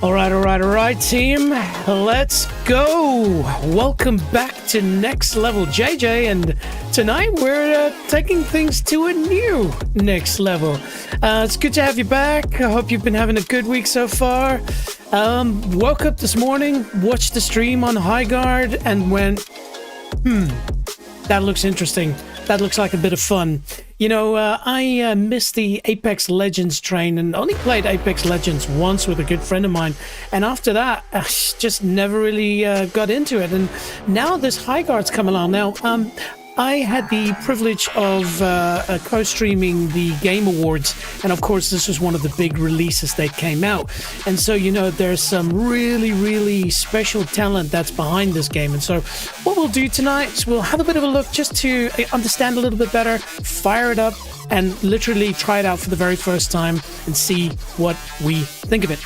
All right, team. Let's go. Welcome back to Next Level JJ, and tonight we're taking things to a new next level. It's good to have you back. I hope you've been having a good week so far. Woke up this morning, watched the stream on Highguard, and went, that looks interesting. That looks like a bit of fun. You know, I missed the Apex Legends train and only played Apex Legends once with a good friend of mine. And after that, I just never really got into it. And now this Highguard's come along. Now, I had the privilege of co-streaming the Game Awards, and of course this was one of the big releases that came out. And so, you know, there's some really special talent that's behind this game. And so what we'll do tonight is we'll have a bit of a look just to understand a little bit better, fire it up, and literally try it out for the very first time and see what we think of it.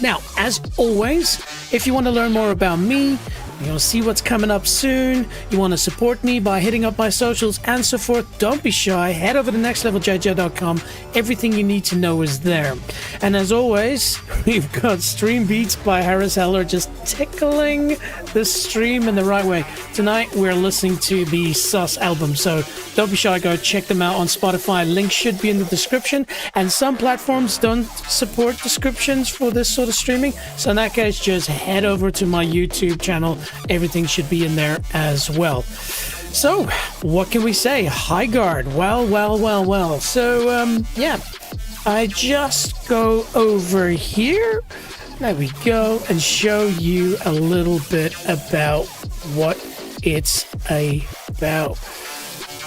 Now, as always, if you want to learn more about me, you want to see what's coming up soon, you want to support me by hitting up my socials and so forth, don't be shy. Head over to nextleveljj.com. Everything you need to know is there. And as always, we've got Stream Beats by Harris Heller just tickling the stream in the right way. Tonight, we're listening to the Sus album, so don't be shy. Go check them out on Spotify. Link should be in the description. And some platforms don't support descriptions for this sort of streaming, so in that case, just head over to my YouTube channel. Everything should be in there as well. So, what can we say? Highguard. Well. So, yeah. I just go over here. There we go. And show you a little bit about what it's about.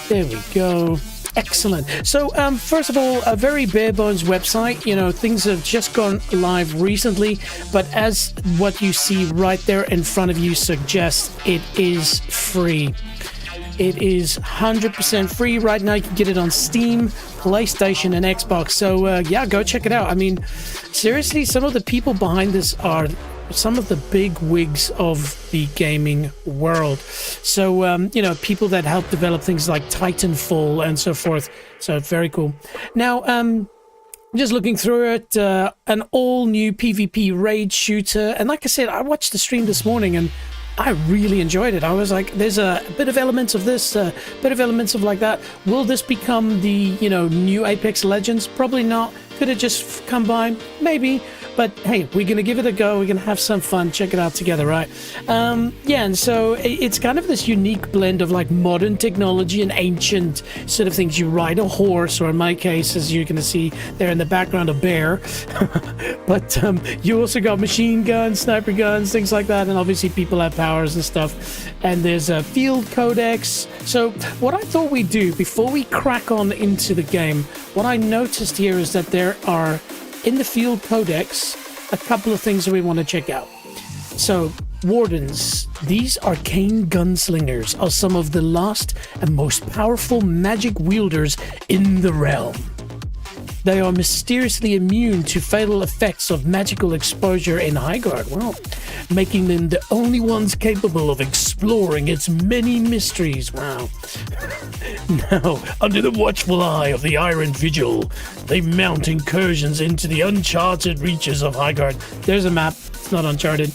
There we go. Excellent. So, first of all, a very bare bones website. You know, things have just gone live recently, but as what you see right there in front of you suggests, it is free. It is 100% free right now. You can get it on Steam, PlayStation, and Xbox. So, yeah, go check it out. I mean, seriously, some of the people behind this are some of the big wigs of the gaming world. So, you know, people that help develop things like Titanfall and so forth. So, very cool. Now, just looking through it, an all-new PvP raid shooter. And like I said, I watched the stream this morning and I really enjoyed it. I was like, there's a bit of elements of this, a bit of elements of like that. Will this become the, you know, new Apex Legends? Probably not. Could it just come by? Maybe. But hey, we're going to give it a go. We're going to have some fun. Check it out together, right? Yeah, and so it's kind of this unique blend of like modern technology and ancient sort of things. You ride a horse, or in my case, as you're going to see there in the background, a bear. But you also got machine guns, sniper guns, things like that. And obviously people have powers and stuff. And there's a field codex. So what I thought we'd do before we crack on into the game, what I noticed here is that there are, in the field codex, a couple of things that we want to check out. So, Wardens, these arcane gunslingers, are some of the last and most powerful magic wielders in the realm. They are mysteriously immune to fatal effects of magical exposure in Highguard, well, making them the only ones capable of exploring its many mysteries. Wow. Now, under the watchful eye of the Iron Vigil, they mount incursions into the uncharted reaches of Highguard. There's a map, it's not uncharted.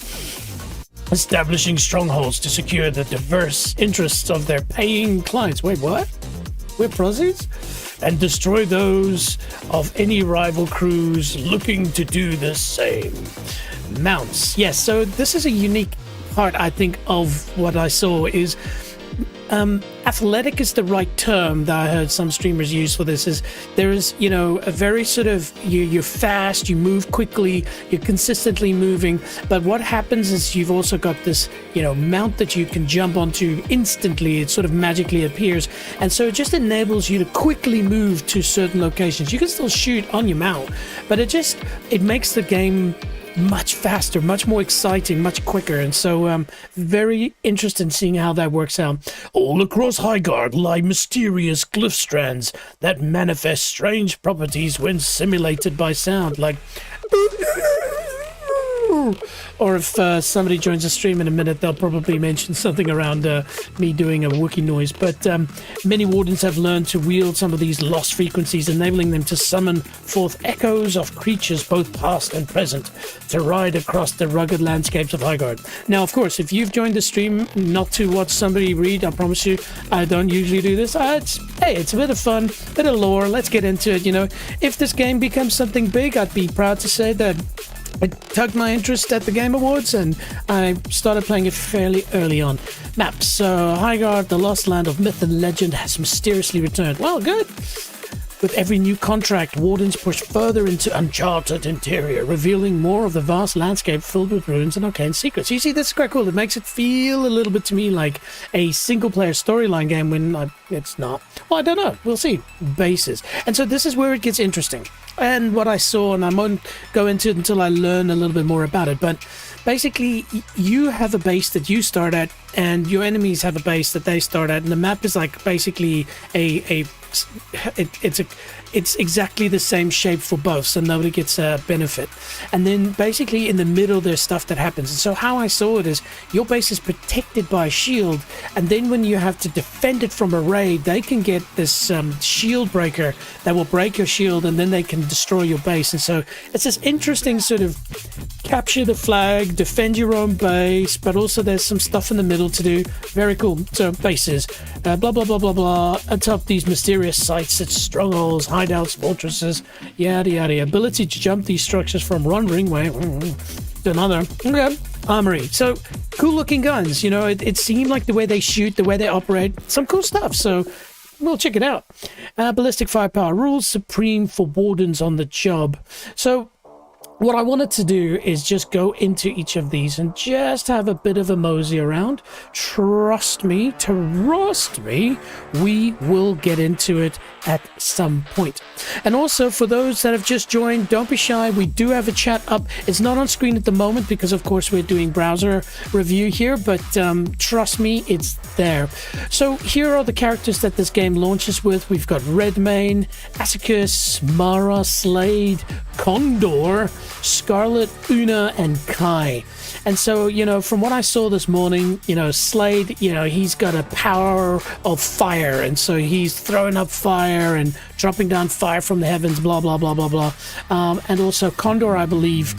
Establishing strongholds to secure the diverse interests of their paying clients. Wait, what? We're proceeds? And destroy those of any rival crews looking to do the same. Mounts. Yes, so this is a unique part, I think, of what I saw is athletic is the right term that I heard some streamers use for this. Is there is, you know, a very sort of, you're fast, you move quickly, you're consistently moving, but what happens is you've also got this, you know, mount that you can jump onto instantly. It sort of magically appears, and so it just enables you to quickly move to certain locations. You can still shoot on your mount, but it makes the game much faster, much more exciting, much quicker. And so very interested in seeing how that works out. All across Highguard lie mysterious glyph strands that manifest strange properties when simulated by sound, like Or if somebody joins the stream in a minute, they'll probably mention something around me doing a Wookiee noise. But many wardens have learned to wield some of these lost frequencies, enabling them to summon forth echoes of creatures both past and present to ride across the rugged landscapes of Highguard. Now, of course, if you've joined the stream not to watch somebody read, I promise you, I don't usually do this. It's a bit of fun, bit of lore. Let's get into it. If this game becomes something big, I'd be proud to say that it tugged my interest at the Game Awards, and I started playing it fairly early on. Maps. So, Highguard, the lost land of myth and legend, has mysteriously returned. Well, good. With every new contract, wardens push further into uncharted interior, revealing more of the vast landscape filled with ruins and arcane secrets. You see, this is quite cool. It makes it feel a little bit to me like a single-player storyline game when it's not. Well, I don't know. We'll see. Bases. And so this is where it gets interesting. And what I saw, and I won't go into it until I learn a little bit more about it, but basically you have a base that you start at, and your enemies have a base that they start at, and the map is like basically it's exactly the same shape for both, so nobody gets a benefit. And then basically in the middle there's stuff that happens. And so how I saw it is your base is protected by a shield, and then when you have to defend it from a raid, they can get this shield breaker that will break your shield, and then they can destroy your base. And so it's this interesting sort of capture the flag, defend your own base, but also there's some stuff in the middle to do. Very cool. So bases, blah blah blah blah blah, atop these mysterious sites, it's strongholds, hideouts, fortresses, yada yada. Ability to jump these structures from one ringway to another. Okay. Armory. So cool looking guns. It seemed like the way they shoot, the way they operate, some cool stuff. So we'll check it out. Ballistic firepower, rules supreme for wardens on the job. So what I wanted to do is just go into each of these and just have a bit of a mosey around. Trust me, we will get into it at some point. And also, for those that have just joined, don't be shy. We do have a chat up. It's not on screen at the moment because, of course, we're doing browser review here, but trust me, it's there. So here are the characters that this game launches with. We've got Redmane, Asicus, Mara, Slade, Condor, Scarlet, Una, and Kai. And so, from what I saw this morning, Slade, he's got a power of fire, and so he's throwing up fire and dropping down fire from the heavens, blah, blah, blah, blah, blah. And also Condor, I believe,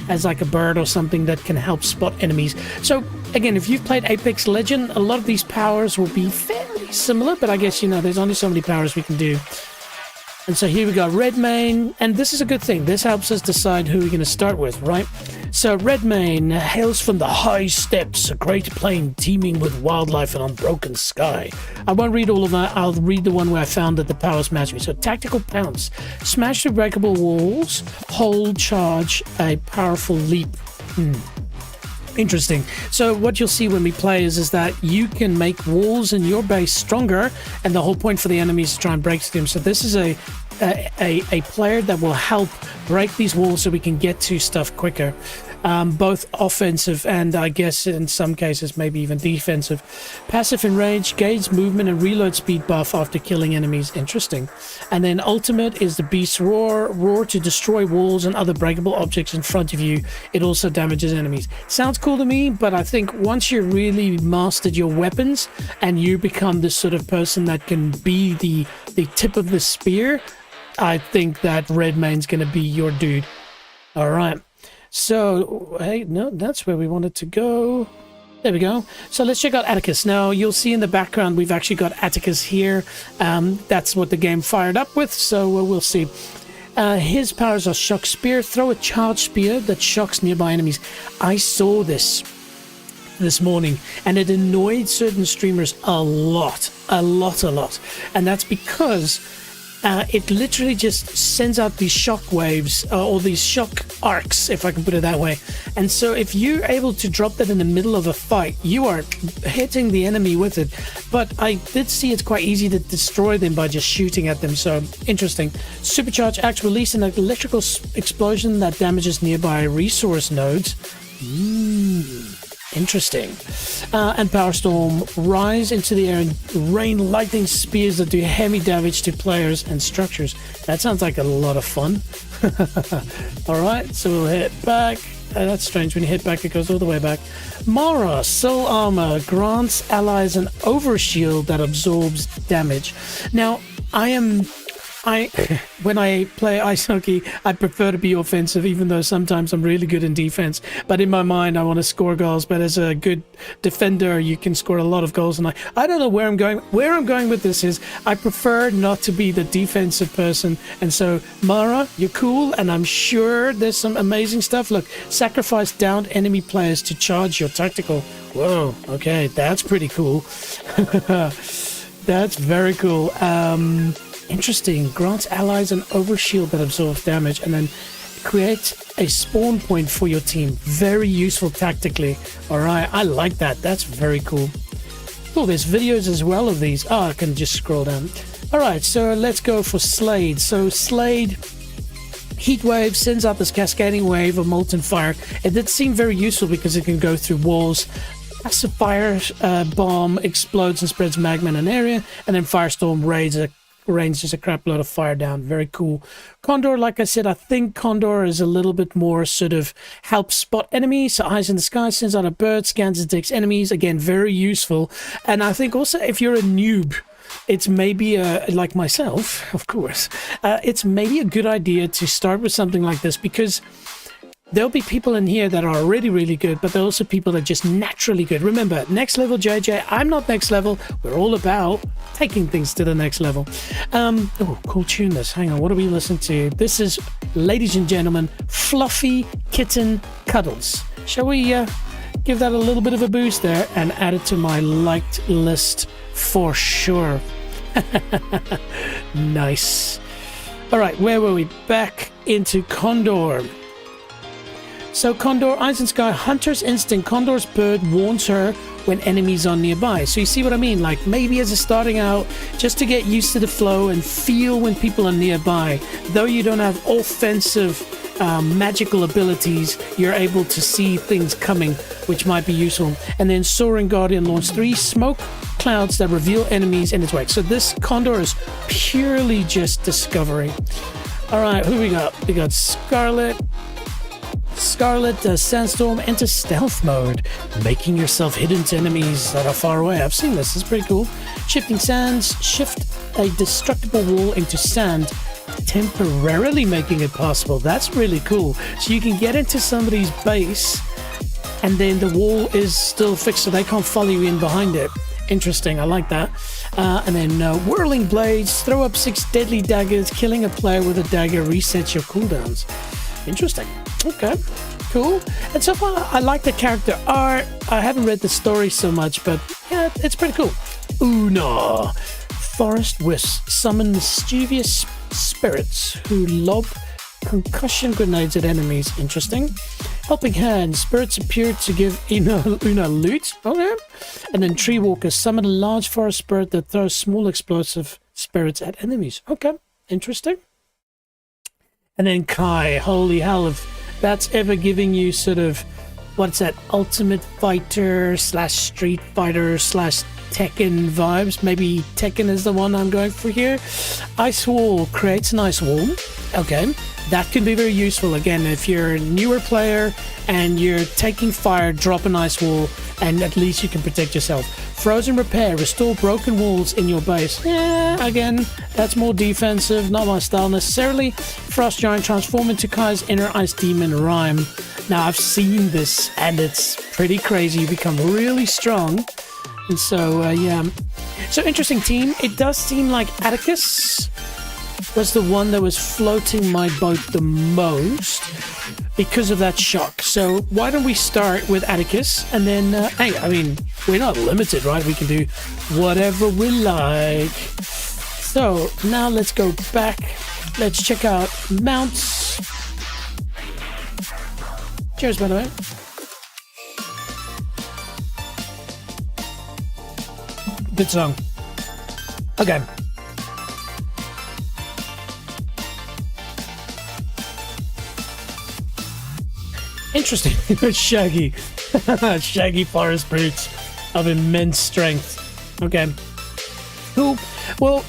as like a bird or something that can help spot enemies. So, again, if you've played Apex Legend, a lot of these powers will be fairly similar, but I guess, there's only so many powers we can do. And so here we got Redmane, and this is a good thing. This helps us decide who we're going to start with, right? So Redmane hails from the high steppes, a great plain teeming with wildlife and unbroken sky. I won't read all of that. I'll read the one where I found that the powers match me. So tactical pounce, smash through breakable walls, hold, charge, a powerful leap. Interesting. So what you'll see when we play is that you can make walls in your base stronger, and the whole point for the enemy is to try and break through them. So this is a player that will help break these walls so we can get to stuff quicker. Both offensive and I guess in some cases maybe even defensive. Passive enrage, gauge movement and reload speed buff after killing enemies. Interesting. And then ultimate is the Beast's Roar. Roar to destroy walls and other breakable objects in front of you. It also damages enemies. Sounds cool to me, but I think once you really mastered your weapons and you become this sort of person that can be the tip of the spear, I think that Redmane's going to be your dude. All right. So, hey, no, that's where we wanted to go. There we go. So let's check out Atticus. Now, you'll see in the background, we've actually got Atticus here. That's what the game fired up with, so we'll see. His powers are Shock Spear. Throw a charge spear that shocks nearby enemies. I saw this morning, and it annoyed certain streamers a lot. And that's because it literally just sends out these shock waves or these shock arcs, if I can put it that way. And so if you're able to drop that in the middle of a fight, you are hitting the enemy with it. But I did see it's quite easy to destroy them by just shooting at them. So interesting. Supercharge acts release an electrical explosion that damages nearby resource nodes. Interesting. And Power Storm, rise into the air and rain lightning spears that do heavy damage to players and structures. That sounds like a lot of fun. Alright, so we'll hit back. That's strange, when you hit back it goes all the way back. Mara, Soul Armor, grants allies an overshield that absorbs damage. Now, when I play ice hockey, I prefer to be offensive, even though sometimes I'm really good in defense. But in my mind, I want to score goals. But as a good defender, you can score a lot of goals. And I don't know where I'm going. Where I'm going with this is I prefer not to be the defensive person. And so, Mara, you're cool. And I'm sure there's some amazing stuff. Look, sacrifice downed enemy players to charge your tactical. Whoa, okay, that's pretty cool. That's very cool. Interesting. Grants allies an overshield that absorbs damage and then create a spawn point for your team. Very useful tactically. Alright, I like that. That's very cool. Oh, there's videos as well of these. Oh, I can just scroll down. Alright, so let's go for Slade. So Slade, heat wave, sends out this cascading wave of molten fire. It did seem very useful because it can go through walls. Passive fire bomb explodes and spreads magma in an area. And then Firestorm rains just a crap load of fire down. Very cool. Condor, like I said, I think Condor is a little bit more sort of helps spot enemies. So eyes in the sky, sends out a bird, scans and detects enemies. Again, very useful. And I think also if you're a noob, it's maybe like myself, of course, it's maybe a good idea to start with something like this, because there'll be people in here that are already really good, but there are also people that are just naturally good. Remember, next level JJ, I'm not next level. We're all about taking things to the next level. Oh, cool tune this. Hang on, what are we listening to? This is, ladies and gentlemen, Fluffy Kitten Cuddles. Shall we give that a little bit of a boost there and add it to my liked list for sure. Nice. All right, where were we? Back into Condor. So Condor, Eyes in Sky, Hunter's Instinct. Condor's bird warns her when enemies are nearby. So you see what I mean? Like maybe as a starting out, just to get used to the flow and feel when people are nearby. Though you don't have offensive magical abilities, you're able to see things coming, which might be useful. And then Soaring Guardian launched 3 smoke clouds that reveal enemies in its wake. So this Condor is purely just discovery. All right, who we got? We got Scarlet, Sandstorm, enter stealth mode, making yourself hidden to enemies that are far away. I've seen this, it's pretty cool. Shifting sands, shift a destructible wall into sand, temporarily making it possible. That's really cool. So you can get into somebody's base and then the wall is still fixed so they can't follow you in behind it. Interesting, I like that. And then Whirling Blades, throw up 6 deadly daggers, killing a player with a dagger resets your cooldowns. Interesting. Okay, cool. And so far, I like the character art. I haven't read the story so much, but yeah, it's pretty cool. Una, Forest Wisp, summon mischievous spirits who lob concussion grenades at enemies. Interesting. Helping Hand, spirits appear to give Una loot. Okay. And then Tree Walker, summon a large forest spirit that throws small explosive spirits at enemies. Okay, interesting. And then Kai, holy hell, if that's ever giving you sort of, what's that, Ultimate Fighter / Street Fighter / Tekken vibes. Maybe Tekken is the one I'm going for here. Ice Wall creates an ice wall. Okay, that can be very useful. Again, if you're a newer player and you're taking fire, drop an ice wall and at least you can protect yourself. Frozen Repair, restore broken walls in your base. Yeah, again, that's more defensive, not my style necessarily. Frost Giant, transform into Kai's inner ice demon Rhyme. Now, I've seen this and it's pretty crazy. You become really strong. And so, yeah. So, interesting team. It does seem like Atticus was the one that was floating my boat the most because of that shock. So why don't we start with Atticus and then, hey, I mean, we're not limited, right? We can do whatever we like. So now let's go back. Let's check out mounts. Cheers, by the way. Good song. Okay. Interesting. Shaggy. Shaggy forest brutes of immense strength. Okay. Cool. Well,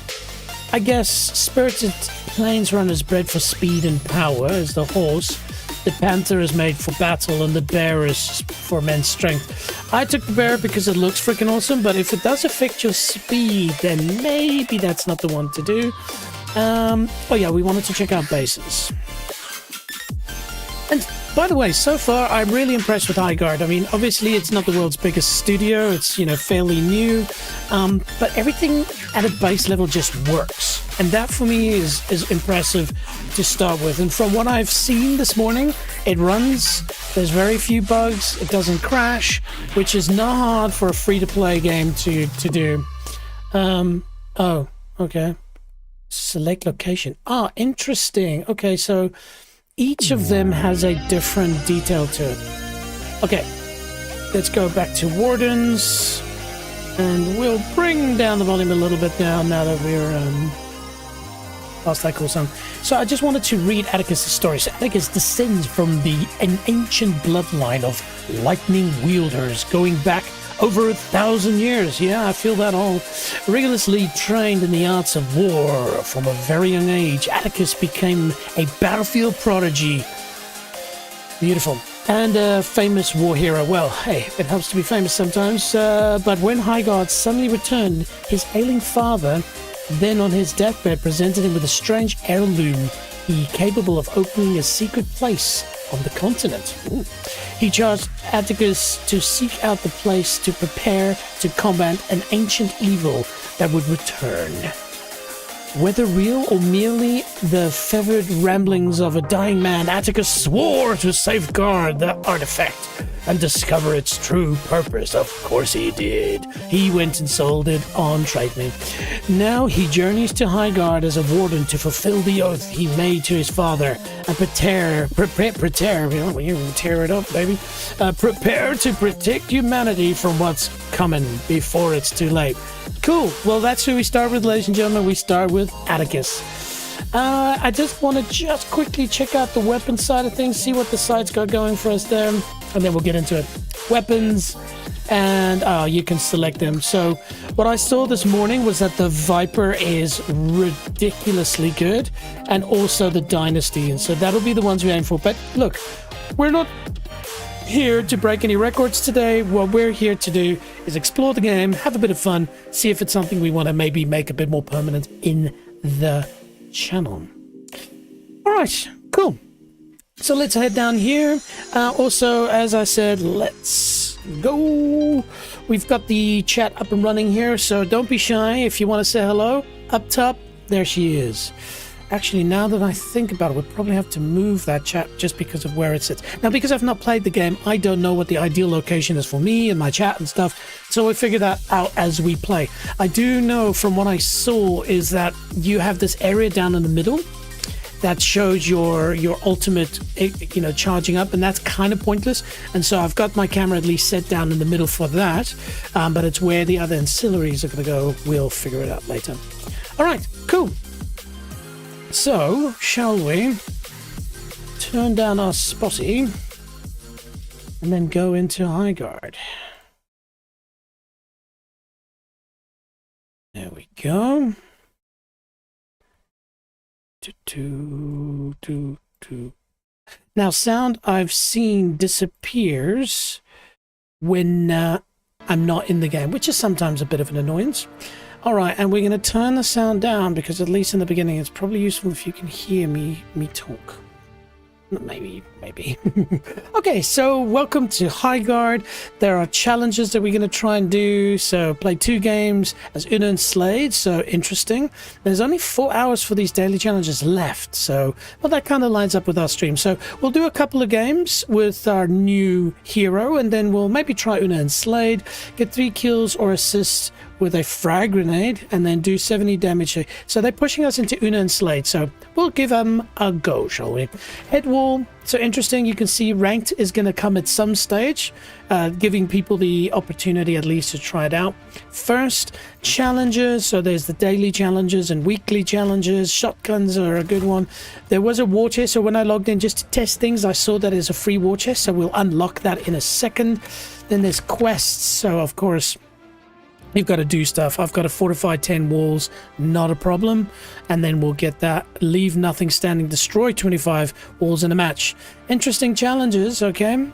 I guess spirited plains runners bred for speed and power is the horse. The panther is made for battle, and the bear is for immense strength. I took the bear because it looks freaking awesome, but if it does affect your speed, then maybe that's not the one to do. Oh yeah, we wanted to check out bases. And by the way, so far I'm really impressed with Highguard. I mean, obviously it's not the world's biggest studio, it's, you know, fairly new, but everything at a base level just works. And that for me is impressive to start with. And from what I've seen this morning, it runs, there's very few bugs, it doesn't crash, which is not hard for a free-to-play game to do. Oh, okay. Select location. Ah, interesting. Okay, so each of them has a different detail to it. Okay, let's go back to Wardens, and we'll bring down the volume a little bit now that we're past that cool song. So I just wanted to read Atticus' story. So Atticus descends from an ancient bloodline of lightning wielders going back over 1,000 years. Yeah, I feel that all. Rigorously trained in the arts of war from a very young age, Atticus became a battlefield prodigy. Beautiful. And a famous war hero. Well, hey, it helps to be famous sometimes. But when Highguard suddenly returned, his ailing father, then on his deathbed, presented him with a strange heirloom, capable of opening a secret place on the continent. Ooh. He charged Atticus to seek out the place to prepare to combat an ancient evil that would return. Whether real or merely the fevered ramblings of a dying man, Atticus swore to safeguard the artifact and discover its true purpose. Of course he did. He went and sold it on TradeMe. Now he journeys to Highguard as a warden to fulfill the oath he made to his father and prepare, you tear it up, baby. Prepare to protect humanity from what's coming before it's too late. Cool. Well, that's who we start with, ladies and gentlemen. We start with Atticus. I just want to quickly check out the weapon side of things, see what the site's got going for us there, and then we'll get into it. Weapons, and you can select them. So what I saw this morning was that the Viper is ridiculously good, and also the Dynasty, and so that'll be the ones we aim for. But look, we're not here to break any records today. What we're here to do is explore the game, have a bit of fun, see if it's something we want to maybe make a bit more permanent in the channel. All right, cool. So let's head down here. Also, as I said, let's go. We've got the chat up and running here, so don't be shy if you want to say hello. Up top, there she is. Actually, now that I think about it, we'll probably have to move that chat just because of where it sits. Now, because I've not played the game, I don't know what the ideal location is for me and my chat and stuff, so we figure that out as we play. I do know from what I saw is that you have this area down in the middle that shows your ultimate, you know, charging up, and that's kind of pointless. And so I've got my camera at least set down in the middle for that, but it's where the other ancillaries are going to go. We'll figure it out later. All right, cool. So, shall we turn down our spotty and then go into Highguard? There we go. Now, sound I've seen disappears when I'm not in the game, which is sometimes a bit of an annoyance. All right, and we're going to turn the sound down because at least in the beginning, it's probably useful if you can hear me talk. Maybe. Okay, so welcome to Highguard. There are challenges that we're going to try and do. So play 2 games as Una and Slade. So interesting. There's only 4 hours for these daily challenges left. So, well, that kind of lines up with our stream. So we'll do a couple of games with our new hero, and then we'll maybe try Una and Slade, get 3 kills or assists with a frag grenade and then do 70 damage. So they're pushing us into Una and Slade, so we'll give them a go, shall we? Head wall, so interesting. You can see ranked is going to come at some stage, giving people the opportunity at least to try it out. First, challenges. So there's the daily challenges and weekly challenges. Shotguns are a good one. There was a war chest, so when I logged in just to test things, I saw that as a free war chest, so we'll unlock that in a second. Then there's quests, so of course you've got to do stuff. I've got to fortify 10 walls, not a problem. And then we'll get that. Leave nothing standing, destroy 25 walls in a match. Interesting challenges, okay.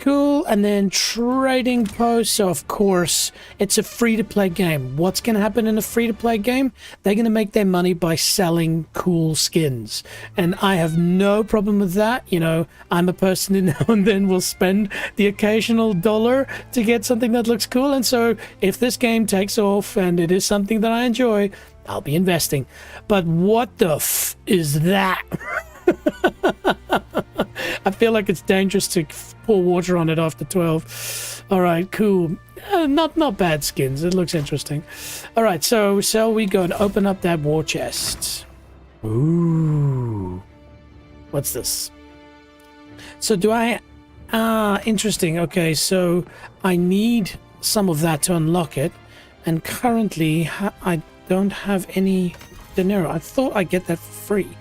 Cool. And then trading posts. So of course it's a free-to-play game. What's going to happen in a free-to-play game? They're going to make their money by selling cool skins, and I have no problem with that. You know, I'm a person who now and then will spend the occasional dollar to get something that looks cool, and so if this game takes off and it is something that I enjoy, I'll be investing. But what the f is that? I feel like it's dangerous to pour water on it after 12. All right, cool. Not bad skins. It looks interesting. All right, so shall we go and open up that war chest? Ooh. What's this? So do I... interesting. Okay, so I need some of that to unlock it. And currently, I don't have any dinero. I thought I'd get that for free.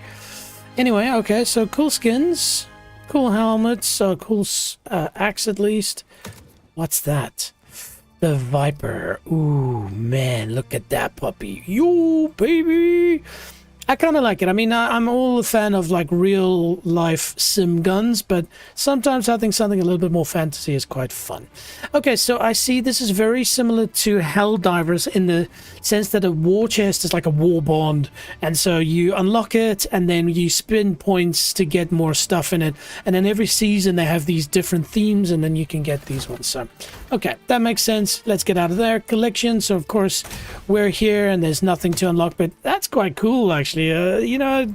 Anyway, okay, so cool skins, cool helmets, cool axe at least. What's that? The Viper. Ooh, man, look at that puppy. Yo, baby! I kind of like it. I mean, I'm all a fan of like real life sim guns, but sometimes I think something a little bit more fantasy is quite fun. Okay, so I see this is very similar to Helldivers in the sense that a war chest is like a war bond, and so you unlock it and then you spend points to get more stuff in it, and then every season they have these different themes and then you can get these ones. So okay, that makes sense. Let's get out of there. Collection. So of course we're here and there's nothing to unlock, but that's quite cool actually. You know,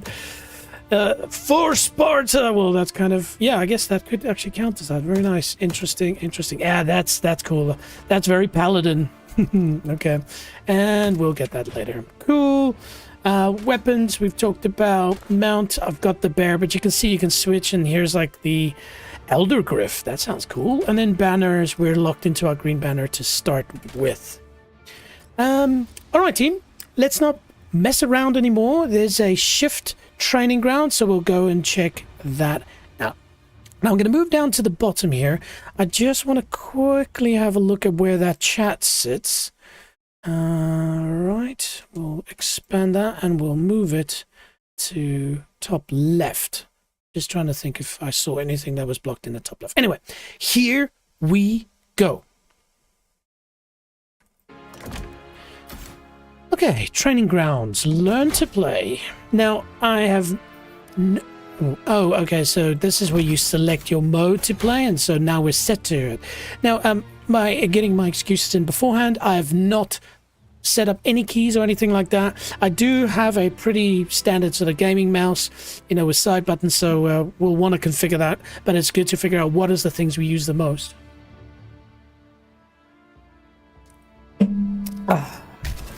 for Sparta. Well, that's kind of, yeah, I guess that could actually count as that. Very nice. Interesting. Yeah, that's cool. That's very paladin. Okay, and we'll get that later. Cool. Weapons we've talked about. Mount, I've got the bear, but you can see you can switch, and here's like the Elder Griff. That sounds cool. And then banners, we're locked into our green banner to start with. All right, team, let's not mess around anymore. There's a shift training ground, so we'll go and check that out. Now I'm going to move down to the bottom here. I just want to quickly have a look at where that chat sits. Right, we'll expand that and we'll move it to top left. Just trying to think if I saw anything that was blocked in the top left. Anyway, here we go. Okay, training grounds, learn to play. Now, I have... Oh, okay, so this is where you select your mode to play, and so now we're set to it. Now, by getting my excuses in beforehand, I have not set up any keys or anything like that. I do have a pretty standard sort of gaming mouse, you know, with side buttons, so we'll want to configure that, but it's good to figure out what is the things we use the most.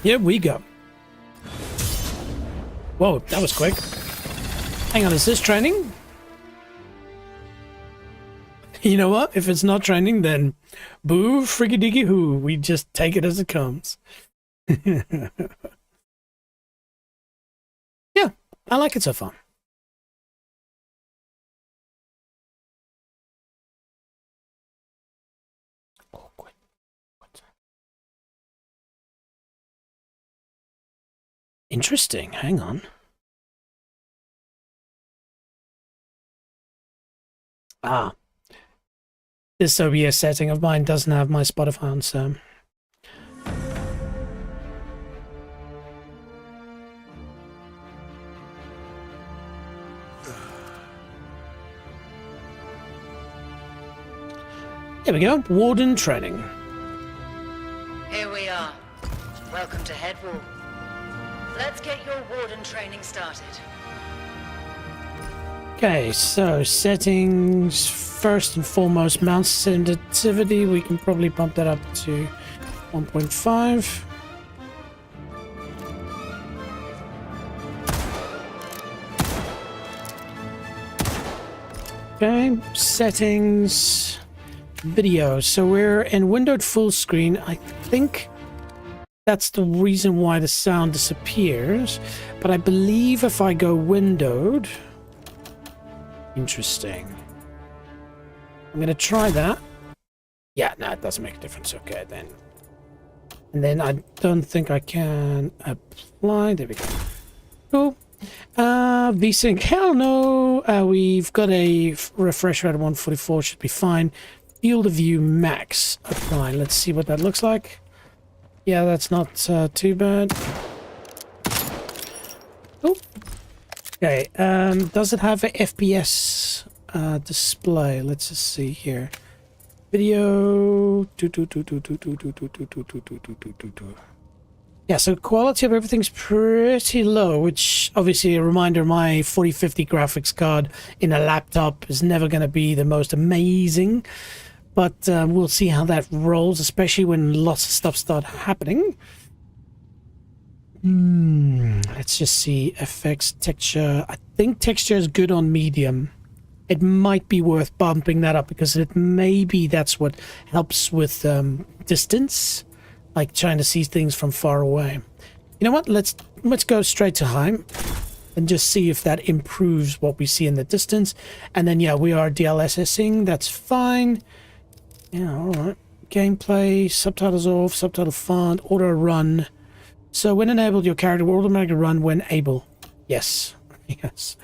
Here we go. Whoa, that was quick. Hang on, is this training? You know what? If it's not training, then boo friggy diggy hoo. We just take it as it comes. Yeah, I like it so far. Interesting. Hang on. Ah. This OBS setting of mine doesn't have my Spotify on, so... Here we go. Warden training. Here we are. Welcome to Headwall. Let's get your warden training started. Okay, so settings, first and foremost, mount sensitivity. We can probably bump that up to 1.5. Okay, settings, video. So we're in windowed full screen. I think that's the reason why the sound disappears. But I believe if I go windowed... Interesting. I'm going to try that. Yeah, no, it doesn't make a difference. Okay, then. And then I don't think I can apply. There we go. Cool. VSync, hell no. We've got a refresh rate of 144, should be fine. Field of view max, apply. Let's see what that looks like. Yeah, that's not too bad. Oh. Okay, does it have a FPS display? Let's just see here. Video. Yeah, so quality of everything's pretty low, which obviously a reminder, my 4050 graphics card in a laptop is never going to be the most amazing. But we'll see how that rolls, especially when lots of stuff start happening. Let's just see. Effects, texture. I think texture is good on medium. It might be worth bumping that up because maybe that's what helps with distance. Like trying to see things from far away. You know what? Let's go straight to high and just see if that improves what we see in the distance. And then yeah, we are DLSSing. That's fine. Yeah, all right. Gameplay, subtitles off, subtitle font, auto run. So when enabled, your character will automatically run when able. Yes, yes.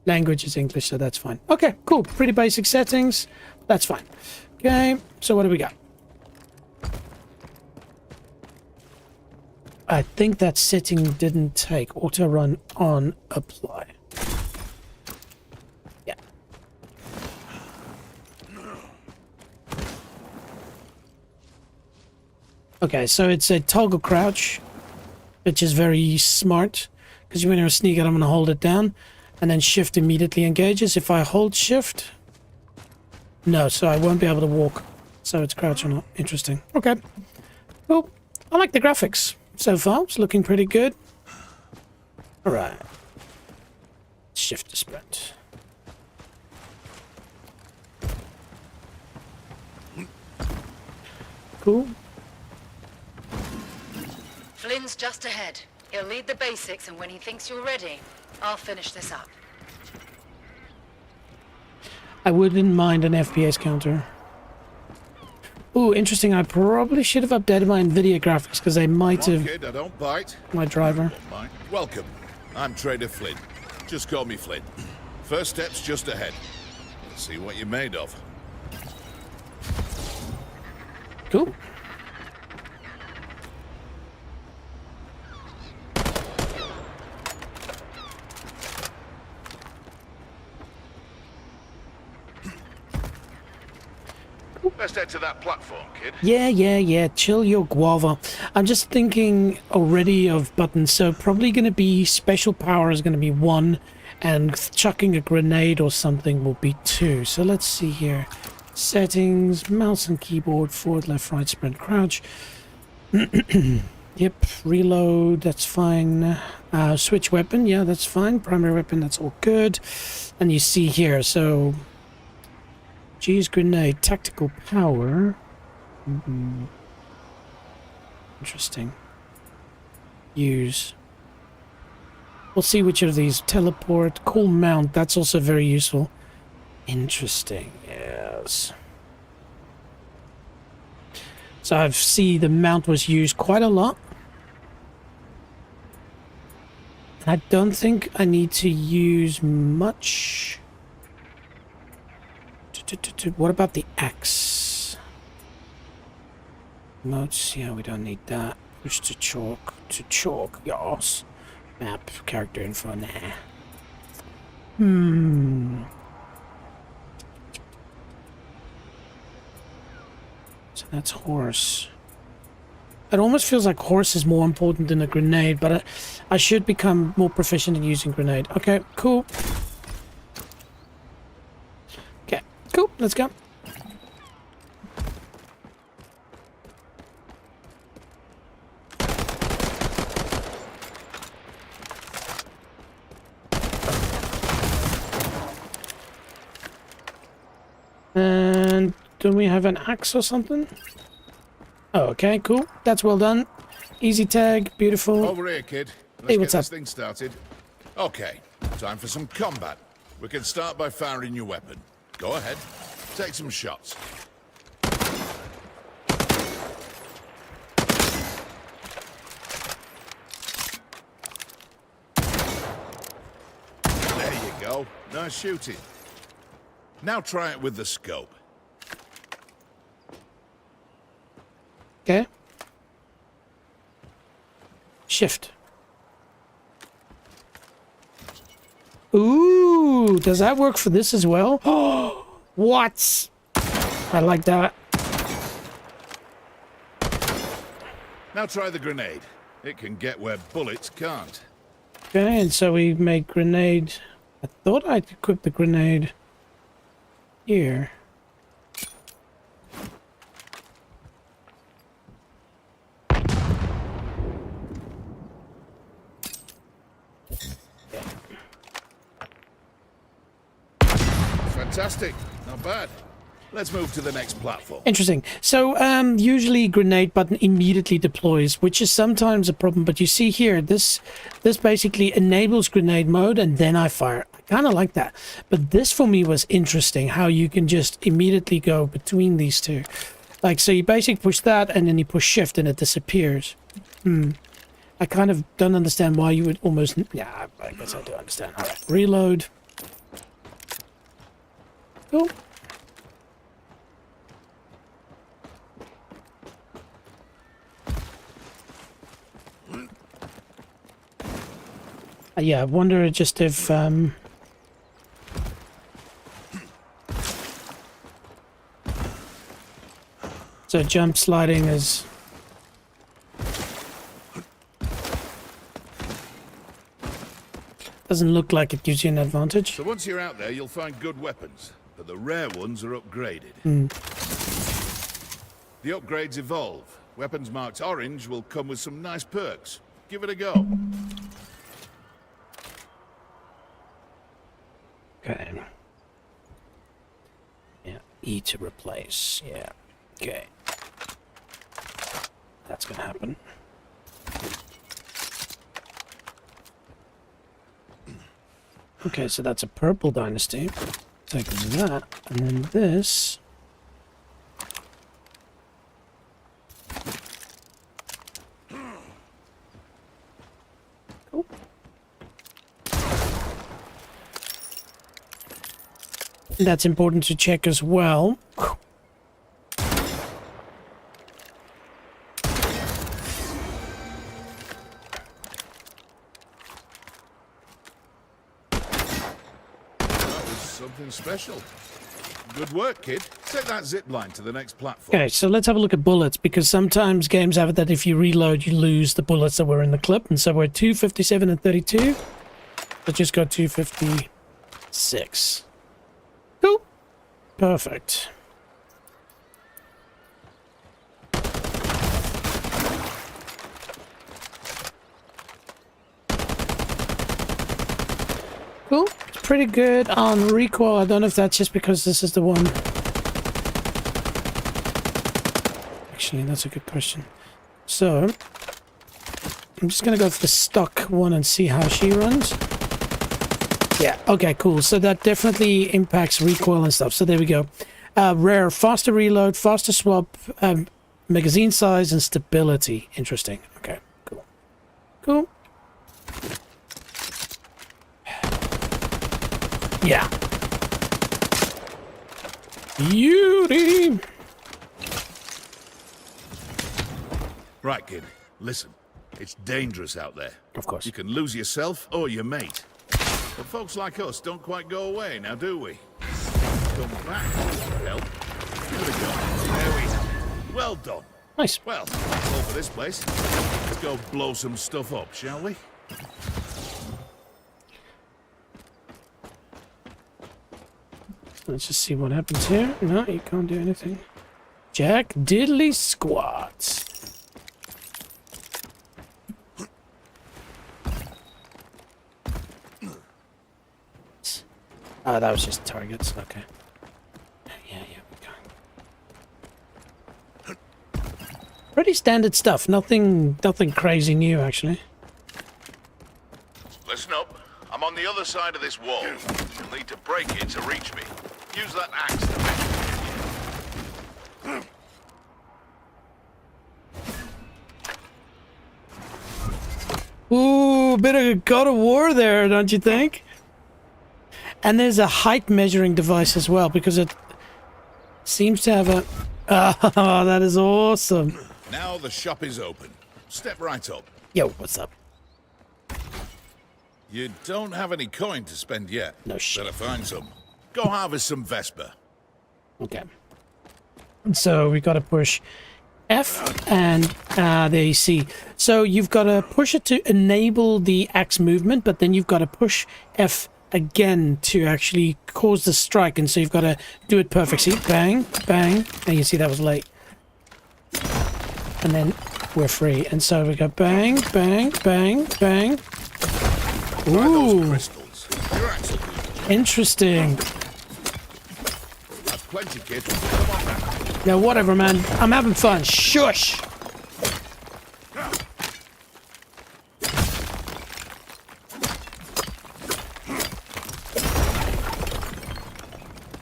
Language is English, so that's fine. Okay, cool. Pretty basic settings. That's fine. Okay, so what do we got? I think that setting didn't take. Auto run on, apply. Yeah. Okay, so it's a toggle crouch, which is very smart because when you're sneaking, I'm going to hold it down and then shift immediately engages. If I hold shift, no, so I won't be able to walk. So it's crouch or not. Interesting. Okay. Cool. I like the graphics. So far, it's looking pretty good. All right. Shift to sprint. Cool. Flynn's just ahead. He'll lead the basics, and when he thinks you're ready, I'll finish this up. I wouldn't mind an FPS counter. Ooh, interesting. I probably should have updated my NVIDIA graphics because they might have... Kid, I don't bite. My driver. Welcome. I'm Trader Flynn. Just call me Flynn. First step's just ahead. Let's see what you're made of. Cool. Let's head to that platform, kid. Yeah. Chill your guava. I'm just thinking already of buttons. So probably going to be special power is going to be 1 and chucking a grenade or something will be 2. So let's see here. Settings, mouse and keyboard, forward, left, right, sprint, crouch. Yep, reload, that's fine. Switch weapon, yeah, that's fine. Primary weapon, that's all good. And you see here, so... G's grenade, tactical power. Interesting. Use. We'll see which of these. Teleport, cool mount, that's also very useful. Interesting, yes. So I see the mount was used quite a lot. I don't think I need to use much. What about the axe? Notes, yeah, we don't need that. Push to chalk, yes. Map, character info, nah. So that's horse. It almost feels like horse is more important than a grenade, but I should become more proficient in using grenade. Okay, cool. Okay, cool, let's go. don't we have an axe or something? Oh, okay, cool. That's well done. Easy tag, beautiful. Over here, kid. Let's Hey, get what's this up? thing started. Okay, time for some combat. We can start by firing your weapon. Go ahead. Take some shots. There you go. Nice shooting. Now try it with the scope. Okay. Shift. Ooh, does that work for this as well? Oh, what? I like that. Now try the grenade. It can get where bullets can't. Okay, and so we make grenade. I thought I'd equip the grenade here. Fantastic. Not bad. Let's move to the next platform. Interesting. So, usually grenade button immediately deploys, which is sometimes a problem. But you see here, this basically enables grenade mode, and then I fire. I kind of like that. But this for me was interesting, how you can just immediately go between these two. Like, so you basically push that, and then you push shift, and it disappears. I kind of don't understand why you would almost... Yeah, I guess I do understand. All right, reload. Cool. Yeah, I wonder just if so jump sliding is doesn't look like it gives you an advantage. So once you're out there, you'll find good weapons, but the rare ones are upgraded. The upgrades evolve. Weapons marked orange will come with some nice perks. Give it a go. Okay. Yeah, E to replace. Yeah. Okay. That's gonna happen. Okay, so that's a purple dynasty. Take that, and then this. Cool. That's important to check as well. Something special. Good work, kid. Take that zip line to the next platform. Okay, so let's have a look at bullets, because sometimes games have it that if you reload, you lose the bullets that were in the clip, and so we're 257 and 32. Let's just go 256. Cool. Perfect. Cool. It's pretty good on recoil. I don't know if that's just because this is the one. Actually, that's a good question. So, I'm just going to go for the stock one and see how she runs. Yeah, okay, cool. So that definitely impacts recoil and stuff. So there we go. Rare, faster reload, faster swap, magazine size, and stability. Interesting. Okay, cool. Cool. Yeah. Beauty. Right, kid. Listen. It's dangerous out there. Of course. You can lose yourself or your mate. But folks like us don't quite go away, now do we? Come back for help. Give it a go. There we have it. Well done. Nice. Well, that's all for this place. Let's go blow some stuff up, shall we? Let's just see what happens here. No, you can't do anything. Jack diddly squat. Oh, that was just targets. Okay. Yeah, we can. pretty standard stuff. Nothing crazy new, actually. Listen up. I'm on the other side of this wall. You'll need to break it to reach me. Use that axe to make Ooh, bit of God of War there, don't you think? And there's a height measuring device as well, because it seems to have a... Oh, that is awesome. Now the shop is open. Step right up. Yo, what's up? You don't have any coin to spend yet. No shit. Better find some. Go harvest some Vesper. Okay. So we got to push F, and there you see. So you've got to push it to enable the axe movement, but then you've got to push F again to actually cause the strike, and so you've got to do it perfect. See, bang, bang, and you see that was late. And then we're free, and so we go bang, bang, bang, bang. Ooh, Crystals. You're actually interesting. That's plenty, kid. Come on now. Yeah, whatever, man. I'm having fun. Shush.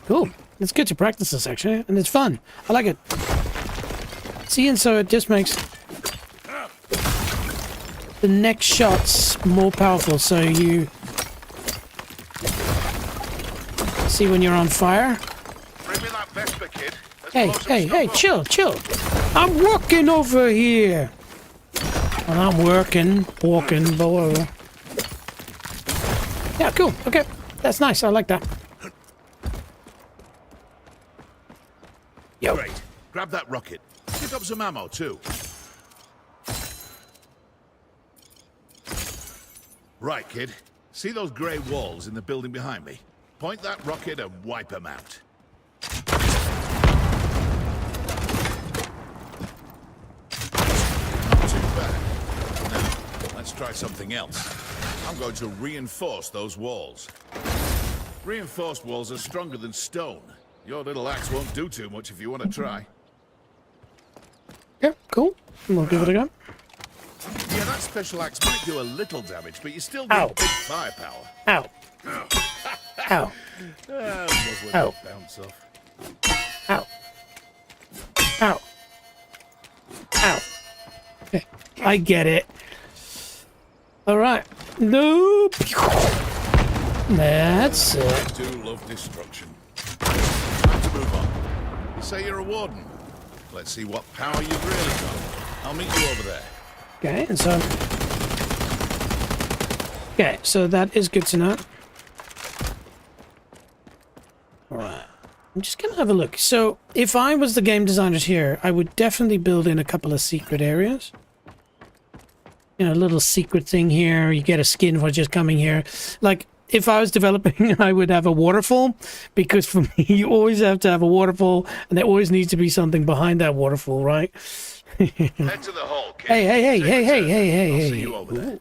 Cool. It's good to practice this, actually, and it's fun. I like it. See, and so it just makes the next shots more powerful, so you see when you're on fire. Bring me that Vesper, kid. Let's Hey, blow some hey, stuff hey, up. chill. I'm working over here. Well, I'm walking, below. Yeah, cool. Okay, that's nice. I like that. Yo. Great. Grab that rocket. Pick up some ammo, too. Right, kid. See those grey walls in the building behind me? Point that rocket and wipe them out. Not too bad. Now, let's try something else. I'm going to reinforce those walls. Reinforced walls are stronger than stone. Your little axe won't do too much if you want to try. Yeah, cool. We'll give it a go. Yeah, that special axe might do a little damage, but you still Ow. need big firepower. Ow. Ow. Ow. Bounce off. Ow. Ow. Ow. Okay. I get it. Alright. Nope. That's I it. do love destruction. Time to move on. You say you're a warden. Let's see what power you've really got. I'll meet you over there. Okay, and so... Okay, so that is good to know. Alright. I'm just gonna have a look. So, if I was the game designers here, I would definitely build in a couple of secret areas. You know, a little secret thing here. You get a skin for just coming here. Like, if I was developing, I would have a waterfall. Because for me, you always have to have a waterfall. And there always needs to be something behind that waterfall, right? Head to the hole, kid. Hey. I'll see you over there.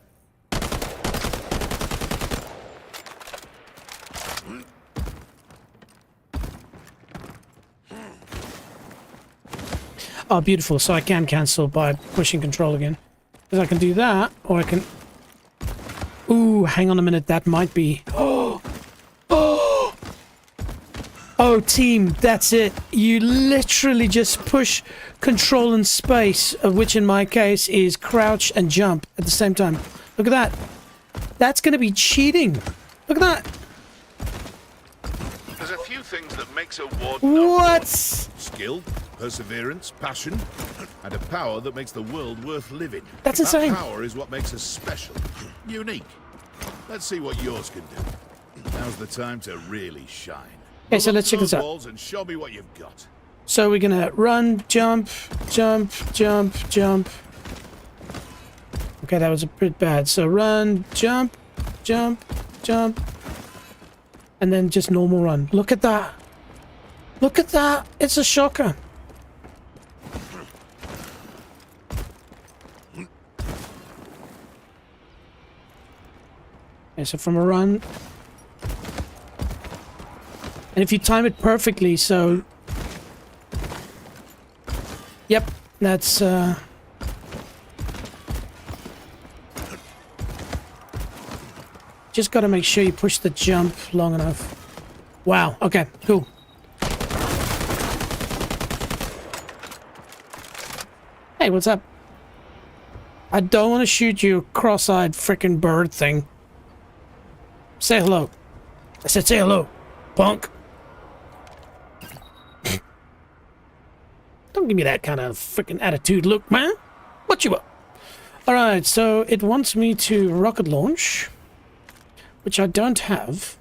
Oh, beautiful. So I can cancel by pushing control again. Because I can do that, or I can... Ooh, hang on a minute. That might be... Oh, team, that's it. You literally just push control and space, which in my case is crouch and jump at the same time. Look at that. That's going to be cheating. Look at that. There's a few things that makes a warden What? skill, perseverance, passion, and a power that makes the world worth living. That's insane. That power is what makes us special, unique. Let's see what yours can do. Now's the time to really shine. Okay, so Look let's check through this out. those walls and show me what you've got. So we're gonna run, jump. Okay, that was a bit bad. So run, jump. And then just normal run. Look at that. Look at that. It's a shocker. Okay, so from a run. And if you time it perfectly, so... Yep, that's just got to make sure you push the jump long enough. Wow, okay, cool. Hey, what's up? I don't want to shoot you, cross-eyed frickin' bird thing. Say hello. I said say hello, punk. Don't give me that kind of frickin' attitude look, man. What you up? Alright, so it wants me to rocket launch, which I don't have,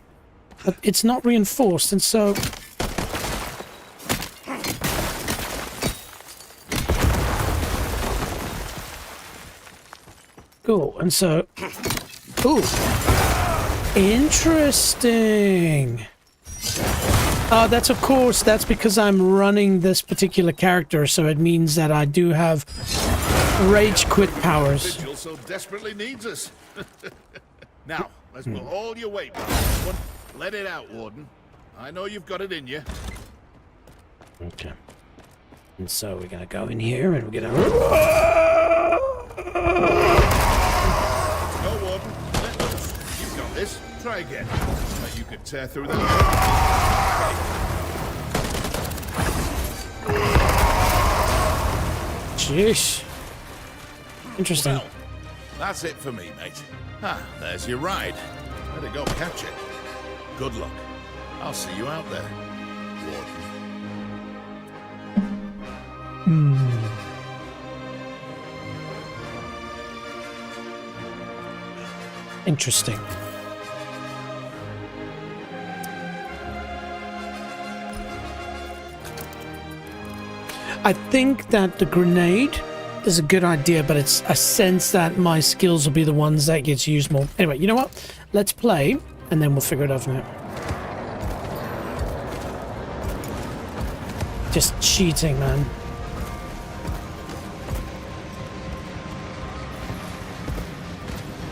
but it's not reinforced, and so... Cool, and so... Ooh. Interesting. That's of course, that's because I'm running this particular character, so it means that I do have rage quit powers. Vigil so desperately needs us. Now, let's pull all your weight. Let it out, Warden. I know you've got it in you. Okay. And so we're gonna go in here and we're gonna... No, Warden. Let loose. You've got this. Try again. You could tear through that. Jeez. Interesting. Well, that's it for me, mate. Ah, there's your ride. Better go catch it. Good luck. I'll see you out there, Warden. Interesting. I think that the grenade is a good idea, but it's I sense that my skills will be the ones that gets used more. Anyway, you know what? Let's play, and then we'll figure it out from there. Just cheating, man.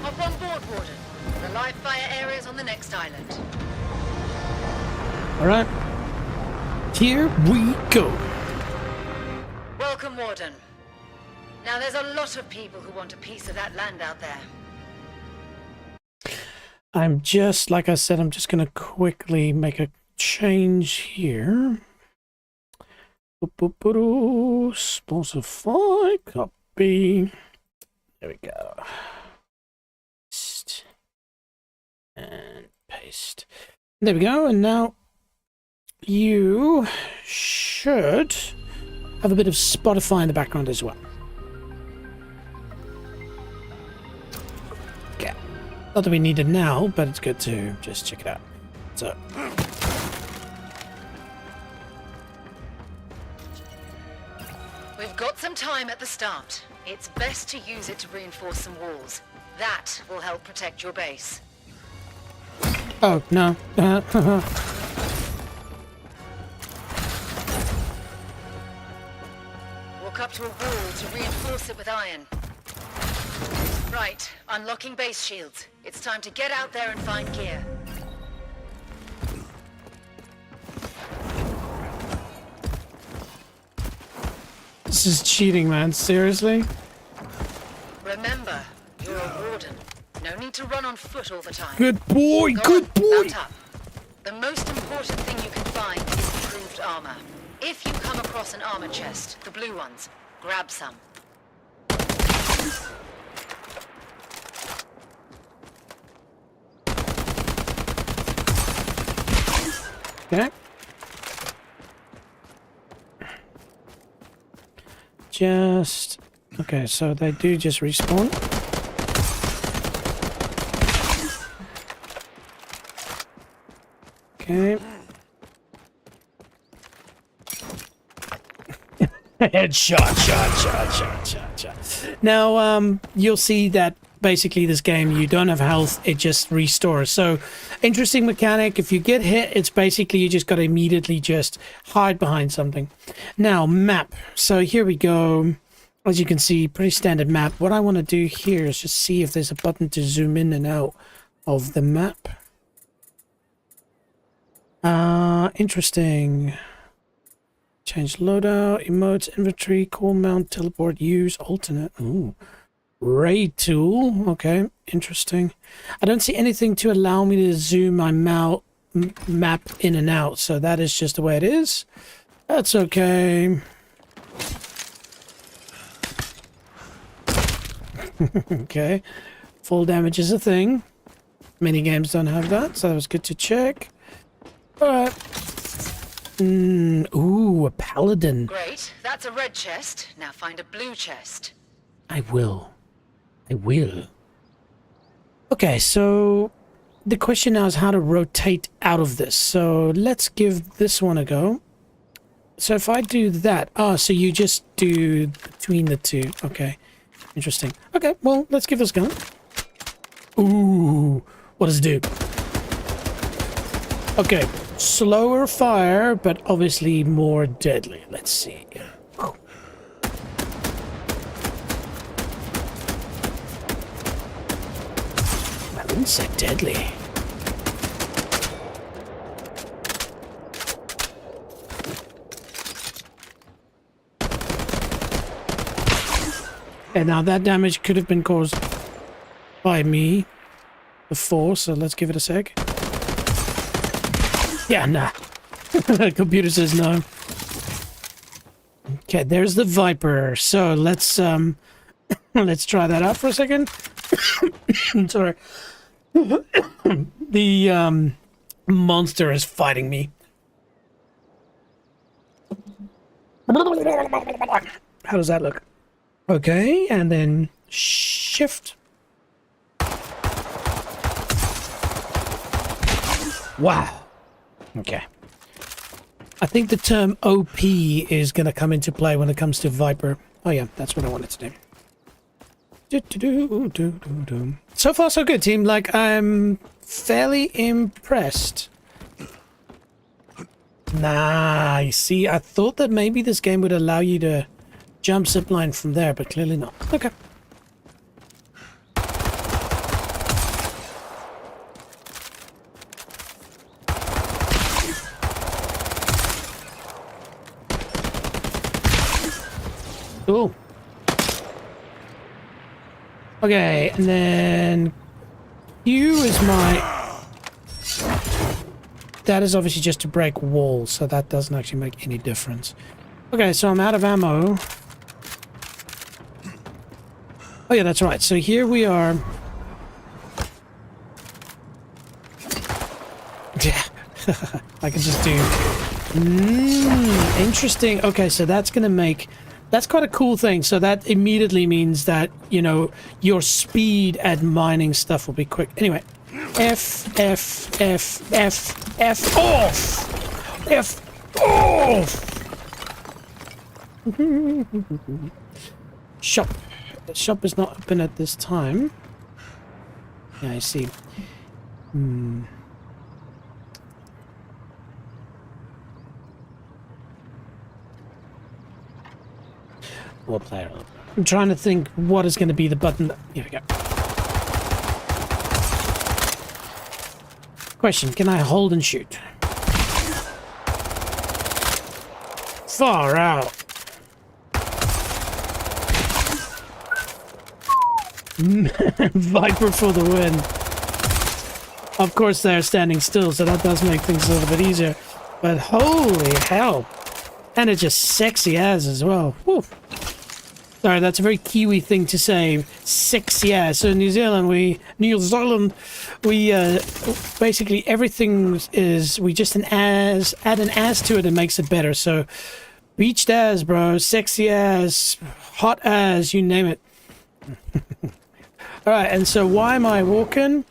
Hop on board, Warden. The live fire area's on the next island. All right. Here we go. Welcome, Warden. Now, there's a lot of people who want a piece of that land out there. I'm just, like I said, I'm just going to quickly make a change here. Sponsify, copy. There we go. Paste. And paste. There we go. And now you should have a bit of Spotify in the background as well. Okay. Not that we need it now, but it's good to just check it out. So. We've got some time at the start. It's best to use it to reinforce some walls. That will help protect your base. Oh, no. Walk up to a wall to reinforce it with iron. Right, unlocking base shields. It's time to get out there and find gear. This is cheating, man. Seriously? Remember, you're a warden. No need to run on foot all the time. Good boy, good boy! Mount up. The most important thing you can find is improved armor. If you come across an armor chest, the blue ones, grab some. Okay. Just... Okay, so they do just respawn. Okay. Shot. Now, you'll see that basically this game, you don't have health, it just restores. So, interesting mechanic. If you get hit, it's basically you just got to immediately just hide behind something. Now, map. So here we go. As you can see, pretty standard map. What I want to do here is just see if there's a button to zoom in and out of the map. Interesting. Change loadout, emotes, inventory, call mount, teleport, use, alternate. Ooh. Raid tool. Okay, interesting. I don't see anything to allow me to zoom my map in and out, so that is just the way it is. That's okay. Okay. Full damage is a thing. Many games don't have that, so that was good to check. Alright. Ooh, a paladin. Great. That's a red chest. Now find a blue chest. I will. Okay, so the question now is how to rotate out of this. So let's give this one a go. So if I do that, so you just do between the two. Okay, interesting. Okay, well, let's give this a go. Ooh, what does it do? Okay, slower fire, but obviously more deadly. Let's see. I wouldn't say deadly. And now that damage could have been caused by me before, so let's give it a sec. Yeah, nah. Computer says no. Okay, there's the Viper. So let's let's try that out for a second. Sorry. The monster is fighting me. How does that look? Okay, and then shift. Wow. Okay. I think the term OP is going to come into play when it comes to Viper. Oh yeah, that's what I wanted to do. So far so good, team. Like, I'm fairly impressed. Nah, you see, I thought that maybe this game would allow you to jump zipline from there, but clearly not. Okay. Cool. Okay, and then Q is my... That is obviously just to break walls, so that doesn't actually make any difference. Okay, so I'm out of ammo. Oh yeah, that's right. So here we are. Yeah, I can just do... interesting. Okay, so that's gonna make... That's quite a cool thing. So that immediately means that, you know, your speed at mining stuff will be quick. Anyway, F off! F off! Shop. The shop is not open at this time. Yeah, I see. We'll play it. I'm trying to think what is going to be the button. Here we go. Question, can I hold and shoot? Far out. Viper for the win. Of course they're standing still, so that does make things a little bit easier. But holy hell. And it's just sexy as well. Whew. Sorry, that's a very Kiwi thing to say. Sexy as. So New Zealand, we basically everything is, we just add an as to it and makes it better. So beached as, bro, sexy as, hot as, you name it. All right, and so why am I walking?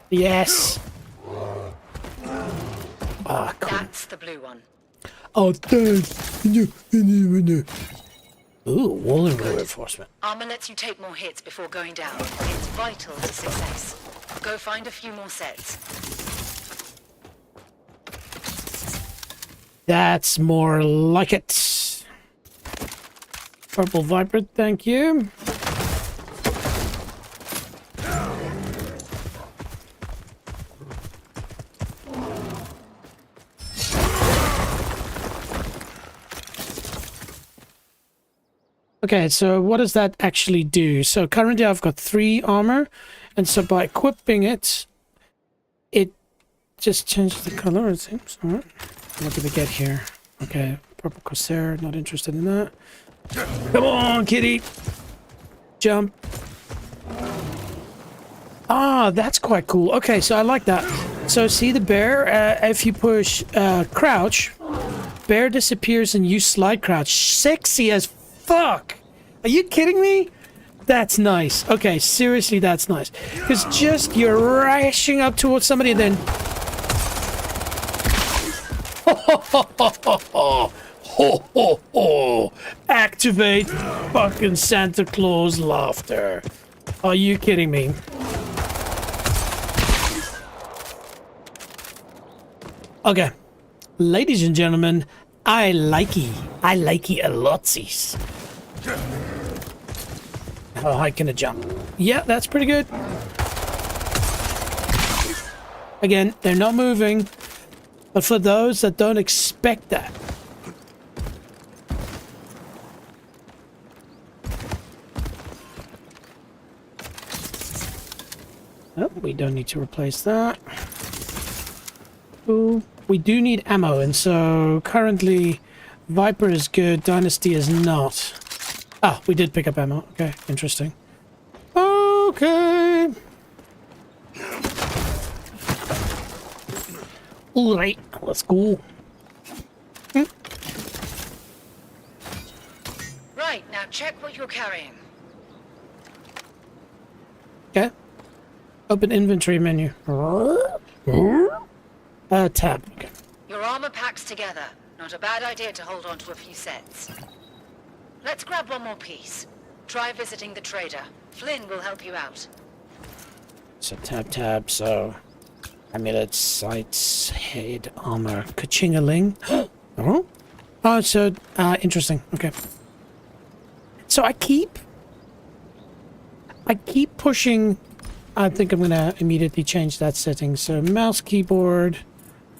Yes. Ah, cool. That's the blue one. Oh, thanks. Ooh, wall and reinforcement. Armor lets you take more hits before going down. It's vital to success. Go find a few more sets. That's more like it. Purple Viper, thank you. Okay, so what does that actually do? So currently I've got 3 armor, and so by equipping it, it just changed the color, it seems. All right. What did we get here? Okay, purple Corsair, not interested in that. Come on, kitty! Jump. Ah, that's quite cool. Okay, so I like that. So see the bear? If you push crouch, bear disappears and you slide crouch. Sexy as fuck! Are you kidding me? That's nice. Okay, seriously, that's nice. Because just you're rashing up towards somebody and then... Ho ho ho! Activate fucking Santa Claus laughter. Are you kidding me? Okay. Ladies and gentlemen, I likey. I likey a lotsies. How high can it jump? Yeah, that's pretty good. Again, they're not moving. But for those that don't expect that. Oh, we don't need to replace that. Ooh, we do need ammo, and so currently Viper is good, Dynasty is not. Ah, we did pick up ammo. Okay, interesting. Okay. Alright, let's go. Right, now check what you're carrying. Okay. Open inventory menu. Tab. Okay. Your armor packs together. Not a bad idea to hold on to a few sets. Let's grab one more piece. Try visiting the trader. Flynn will help you out. So tab, so... Amulet, sights, head, armor, ka-ching-a-ling. Oh? Oh, so, interesting. Okay. So I keep pushing... I think I'm gonna immediately change that setting. So mouse, keyboard...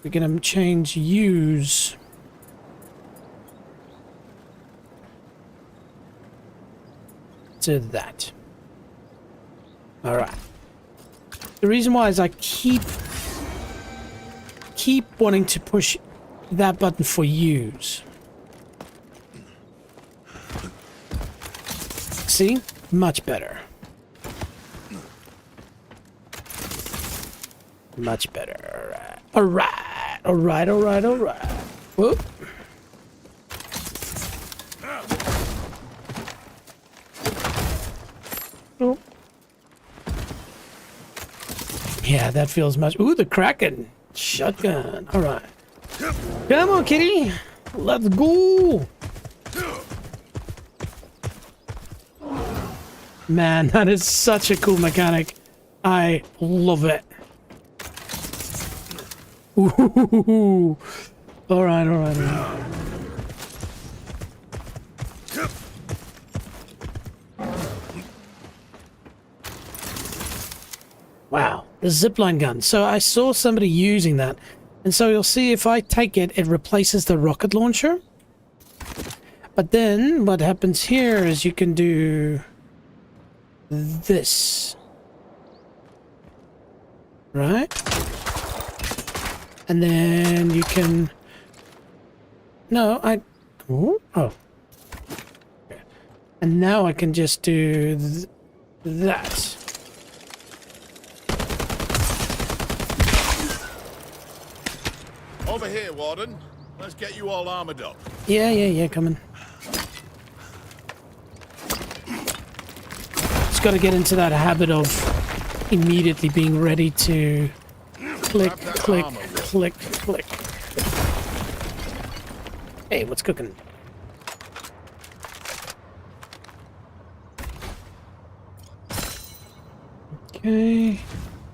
We're gonna change use... to that. Alright. The reason why is I keep wanting to push that button for use. See? Much better. Much better. Alright. Alright. Whoop. Oh. Yeah, that feels much... Ooh, the Kraken. Shotgun. Alright. Come on, kitty. Let's go. Man, that is such a cool mechanic. I love it. Ooh. Alright. Wow, the zipline gun. So I saw somebody using that. And so you'll see if I take it, it replaces the rocket launcher. But then what happens here is you can do this. Right? And then you can... No, I... Oh. Okay. And now I can just do that. Over here, Warden. Let's get you all armored up. Yeah, coming. Just gotta get into that habit of immediately being ready to click. Hey, what's cooking? Okay.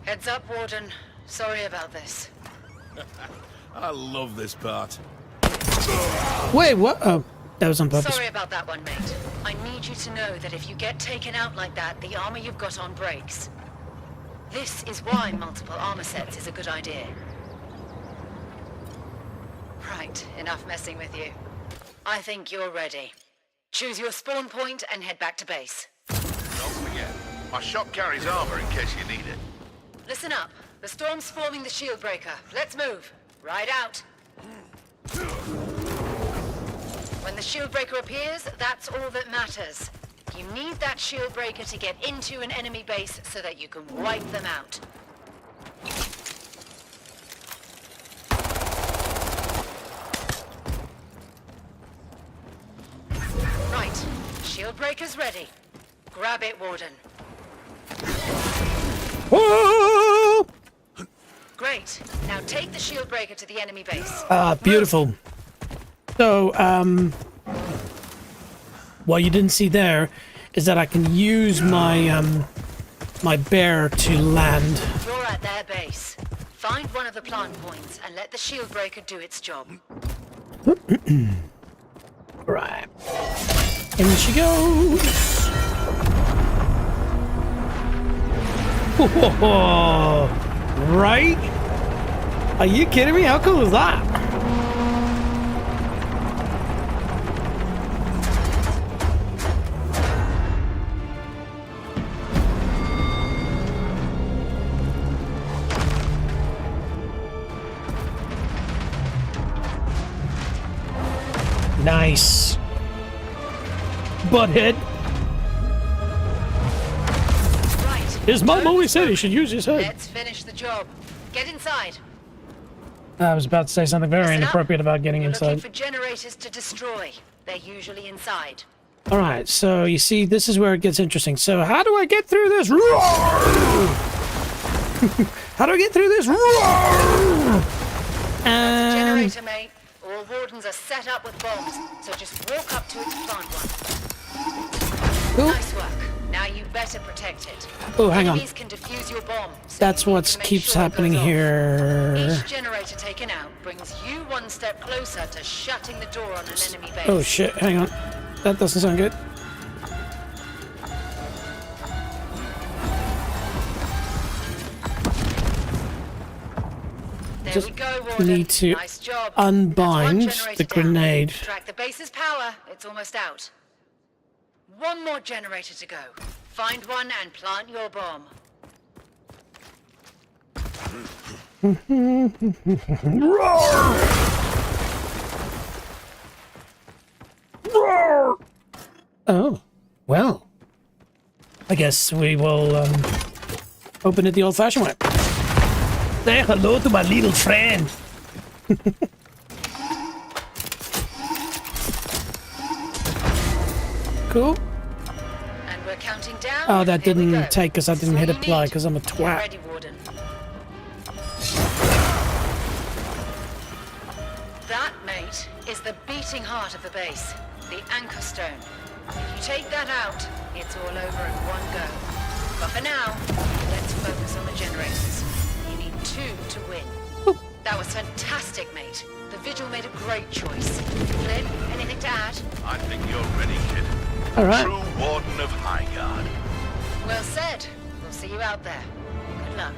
Heads up, Warden. Sorry about this. I love this part. Wait, what? Oh, that was on purpose. Sorry about that one, mate. I need you to know that if you get taken out like that, the armor you've got on breaks. This is why multiple armor sets is a good idea. Right, enough messing with you. I think you're ready. Choose your spawn point and head back to base. Don't forget, my shop carries armor in case you need it. Listen up. The storm's forming the shield breaker. Let's move. Right out. When the shield breaker appears, that's all that matters. You need that shield breaker to get into an enemy base so that you can wipe them out. Right. Shield breaker's ready. Grab it, Warden. Whoa! Great. Now take the shield breaker to the enemy base. Ah, beautiful. So, what you didn't see there is that I can use my my bear to land. You're at their base. Find one of the plant points and let the shield breaker do its job. Right. In she goes. Whoa. Right? Are you kidding me? How cool is that? Nice. Butthead. Right. His mom always said he should use his head. Let's finish the job. Get inside. I was about to say something very Listen up. inappropriate about getting You're looking inside. for generators to destroy. They're usually inside. All right, so you see, this is where it gets interesting. So how do I get through this? How do I get through this? Generator, mate. All wardens are set up with bombs, so just walk up to it to plant one. Cool. Nice work. Now you better protect it. Oh, hang on. Enemies can defuse your bomb. So That's you need what to make keeps sure it happening goes off. here. Each generator taken out brings you one step closer to shutting the door on an enemy base. Oh shit, hang on. That doesn't sound good. There Just we go, Warden. need to nice job. unbind That's one generator the down. grenade. Track the base's power. It's almost out. One more generator to go. Find one and plant your bomb. Oh, well. I guess we will open it the old-fashioned way. Say hello to my little friend. Cool. And we're counting down. Oh, that Here we go. didn't take because I didn't That's hit all you apply need. because I'm a Get twat. ready, Warden. That, mate, is the beating heart of the base. The anchor stone. If you take that out, it's all over in one go. But for now, let's focus on the generators. You need 2 to win. That was fantastic, mate. The Vigil made a great choice. Flynn, anything to add? I think you're ready, kid. All right. True Warden of Highguard. Well said. We'll see you out there. Good luck.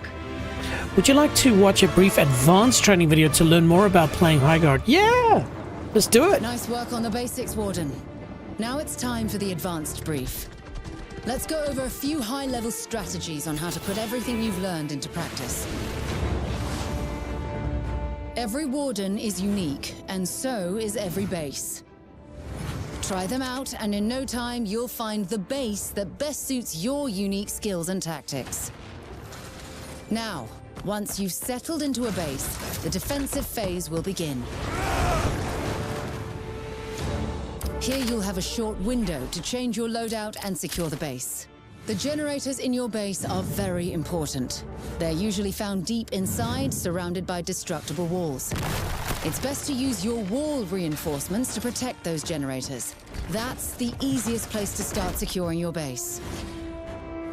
Would you like to watch a brief advanced training video to learn more about playing Highguard? Yeah! Let's do it! Nice work on the basics, Warden. Now it's time for the advanced brief. Let's go over a few high-level strategies on how to put everything you've learned into practice. Every Warden is unique, and so is every base. Try them out, and in no time, you'll find the base that best suits your unique skills and tactics. Now, once you've settled into a base, the defensive phase will begin. Here you'll have a short window to change your loadout and secure the base. The generators in your base are very important. They're usually found deep inside, surrounded by destructible walls. It's best to use your wall reinforcements to protect those generators. That's the easiest place to start securing your base.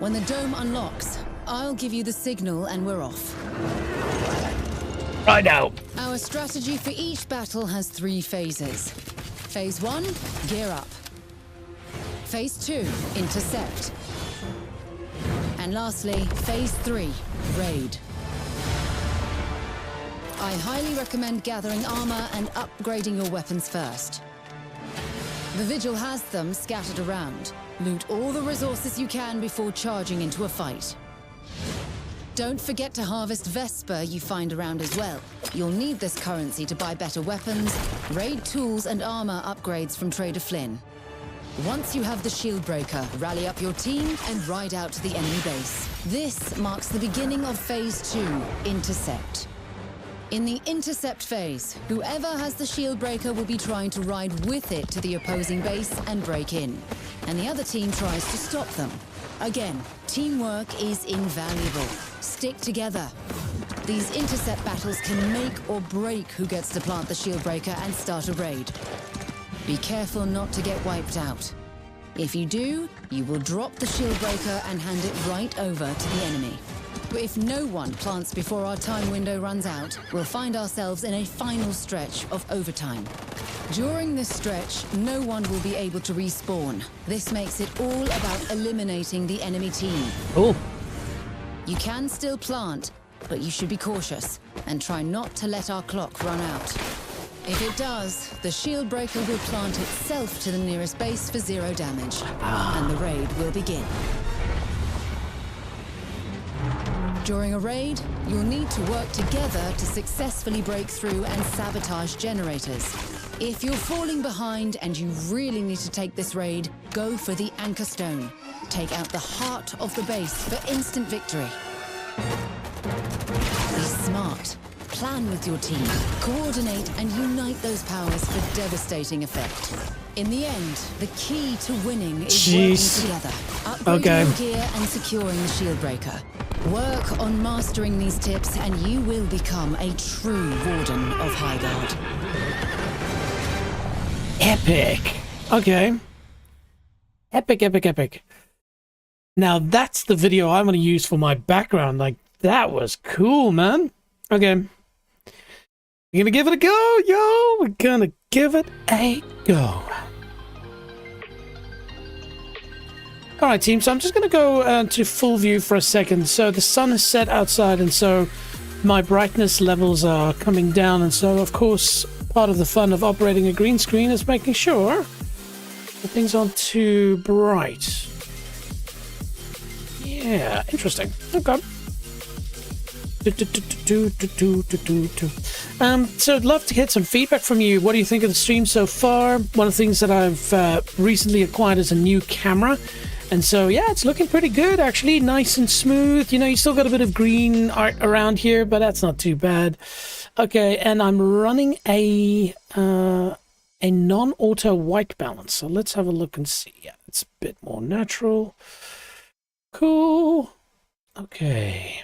When the dome unlocks, I'll give you the signal and we're off. Right now. Our strategy for each battle has 3 phases. Phase 1, gear up. Phase 2, intercept. And lastly, Phase 3, raid. I highly recommend gathering armor and upgrading your weapons first. The Vigil has them scattered around. Loot all the resources you can before charging into a fight. Don't forget to harvest Vesper you find around as well. You'll need this currency to buy better weapons, raid tools and armor upgrades from Trader Flynn. Once you have the shield breaker, rally up your team and ride out to the enemy base. This marks the beginning of Phase 2, Intercept. In the Intercept phase, whoever has the shield breaker will be trying to ride with it to the opposing base and break in, and the other team tries to stop them. Again, teamwork is invaluable. Stick together. These intercept battles can make or break who gets to plant the shield breaker and start a raid. Be careful not to get wiped out. If you do, you will drop the shield breaker and hand it right over to the enemy. If no one plants before our time window runs out, we'll find ourselves in a final stretch of overtime. During this stretch, no one will be able to respawn. This makes it all about eliminating the enemy team. Oh. You can still plant, but you should be cautious and try not to let our clock run out. If it does, the shield breaker will plant itself to the nearest base for 0 damage, and the raid will begin. During a raid, you'll need to work together to successfully break through and sabotage generators. If you're falling behind and you really need to take this raid, go for the Anchor Stone. Take out the heart of the base for instant victory. Be smart. Plan with your team. Coordinate and unite those powers for devastating effect. In the end, the key to winning is working together. Upgrading your gear and securing the shield breaker. Work on mastering these tips and you will become a true Warden of Highguard. Epic. Okay. Epic, epic, epic. Now that's the video I'm going to use for my background. Like, that was cool, man. Okay. We're going to give it a go, yo. We're going to give it a go. Alright team, so I'm just going to go to full view for a second. So the sun has set outside and so my brightness levels are coming down, and so of course part of the fun of operating a green screen is making sure that things aren't too bright. Yeah, interesting. Okay. So I'd love to get some feedback from you. What do you think of the stream so far? One of the things that I've recently acquired is a new camera. And so, yeah, it's looking pretty good, actually. Nice and smooth. You know, you still got a bit of green art around here, but that's not too bad. Okay, and I'm running a non-auto white balance. So let's have a look and see. Yeah, it's a bit more natural. Cool. Okay.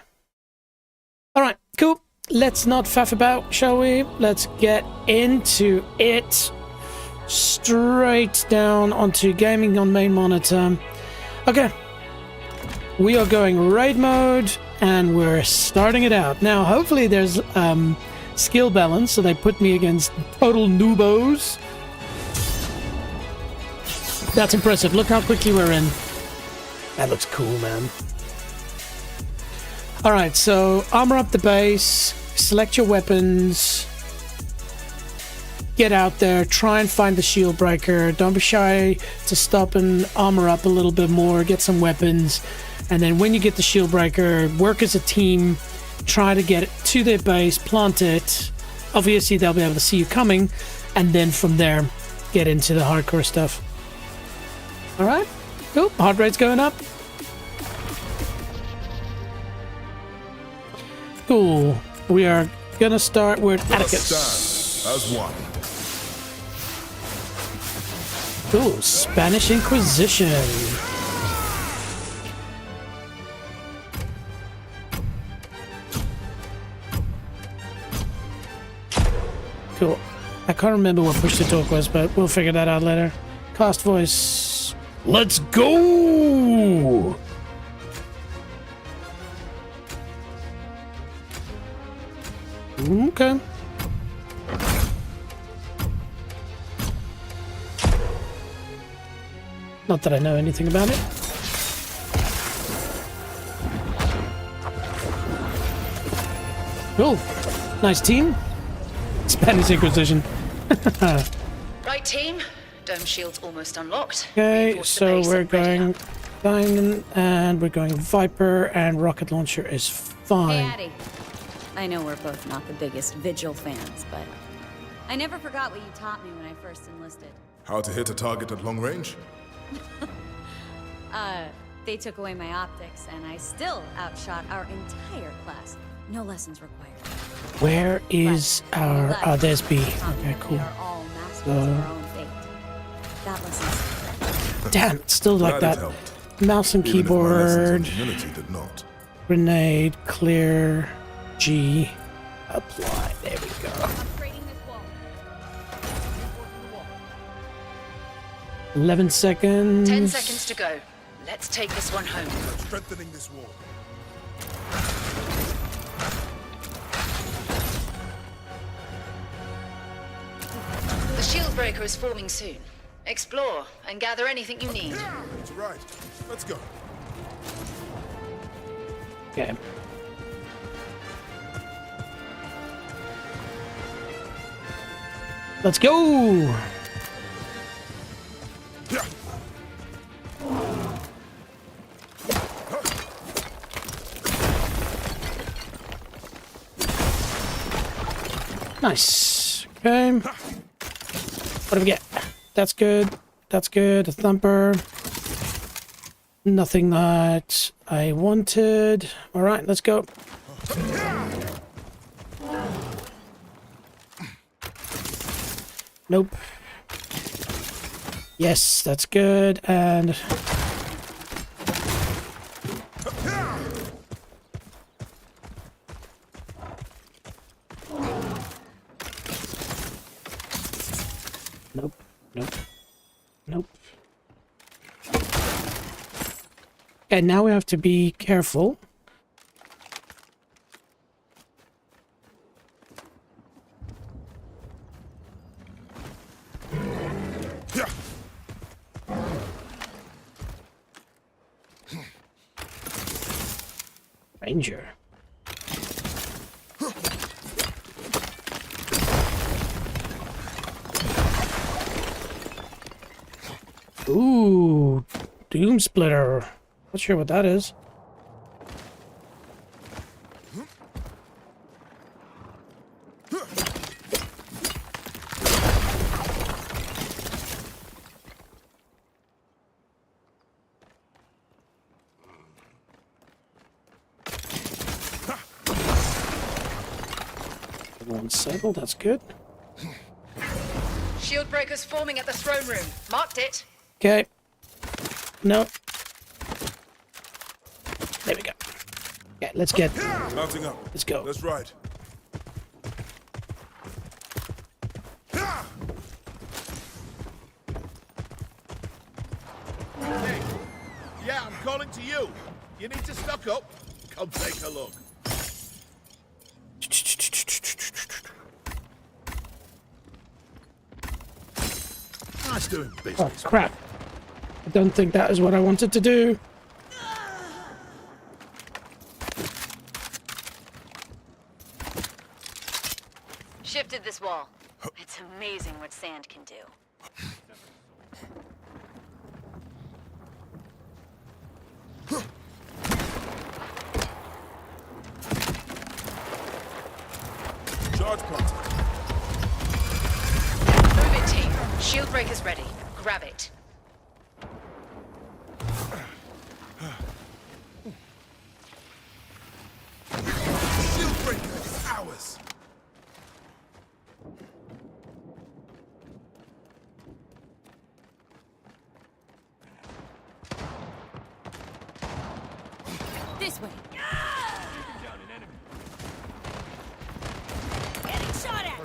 All right, cool. Let's not faff about, shall we? Let's get into it. Straight down onto gaming on main monitor. Okay, we are going raid mode and we're starting it out. Now, hopefully there's skill balance, so they put me against total noobos. That's impressive. Look how quickly we're in. That looks cool, man. Alright, so armor up the base, select your weapons, get out there, try and find the shield breaker. Don't be shy to stop and armor up a little bit more, get some weapons, and then when you get the shield breaker, work as a team, try to get it to their base, plant it. Obviously they'll be able to see you coming, and then from there get into the hardcore stuff. Alright, cool. Heart rate's going up. Cool. We are gonna start with Atticus. As one. Cool. Spanish Inquisition. Cool. I can't remember what push to talk was, but we'll figure that out later. Cast voice. Let's go! Okay. Not that I know anything about it. Cool. Nice team. Spanish Inquisition. Right, team. Dome shield's almost unlocked. Okay, Reinforce the so base we're and ready going up. Diamond and we're going Viper and Rocket Launcher is Hey, fine. Addie. I know we're both not the biggest Vigil fans, but I never forgot what you taught me when I first enlisted. How to hit a target at long range? They took away my optics, and I still outshot our entire class. No lessons required. Where is our... Oh, there's B. Okay, We cool. are all masters of our own fate. That lesson's Damn, it's still like Glad it that. helped. Mouse and Even if my lessons on keyboard. Unity did not. Grenade, clear, G, apply. There we go. upgrading this wall. 11 seconds. 10 seconds to go. Let's take this one home. Strengthening this wall. The shield breaker is forming soon. Explore and gather anything you need. That's right. Let's go. Okay. Let's go! Nice. Okay. What do we get? That's good. That's good. A thumper. Nothing that I wanted. All right, let's go. Nope. Yes, that's good. And nope. Nope. Nope. And now we have to be careful. Ranger. Ooh, Doom Splitter. Not sure what that is. One cycle, that's good. Shield breaker's forming at the throne room. Marked it. Okay. No. There we go. Okay, let's get. Mounting up. Let's go. Let's ride. Hey, yeah, I'm calling to you. You need to stock up. Come take a look. Nice doing Oh, business. crap. I don't think that is what I wanted to do. Shifted this wall. It's amazing what sand can do. Charge planted. Move it, team. Shield breaker's ready. Grab it. Shield breaker is ours. This way. Getting shot at.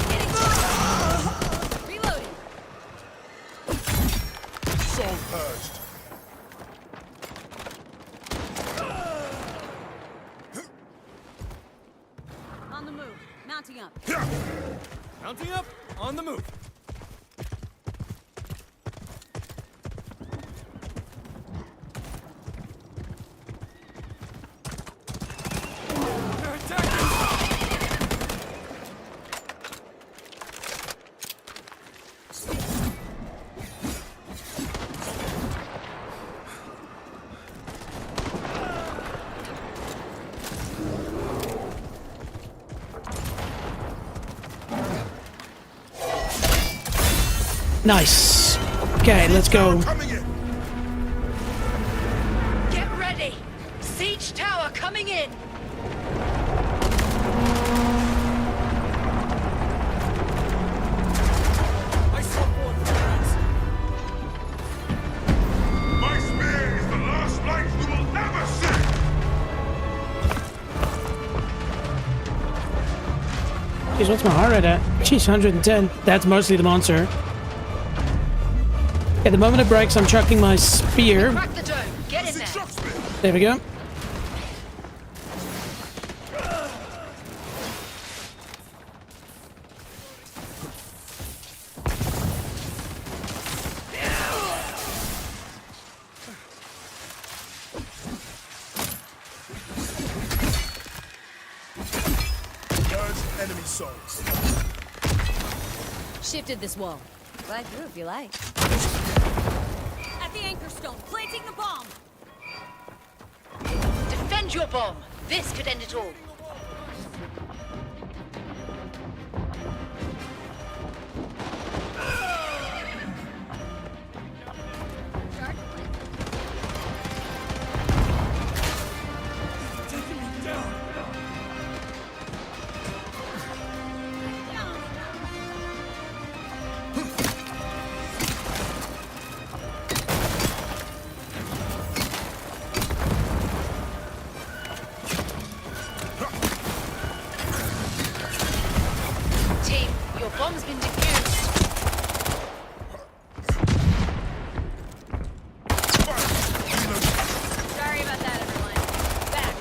Getting shot at. Reloading. Soul purged. On the move. Mounting up. Mounting up, on the move. They're attacking! Nice. Okay, let's go. Coming in. Get ready! Siege tower coming in! I saw four friends. My spear is the last light you will ever see. Jeez, what's my heart rate at? Jeez, 110. That's mostly the monster. Okay, the moment it breaks, I'm chucking my spear. Crack the dome! Get in there! Shock spear. There we go. Purge enemy souls. Shifted this wall. Glide through if you like. At the anchor stone, planting the bomb. Defend your bomb! This could end it all! Taking me down. Team, your bomb's been defused! Sorry about that, everyone. Back.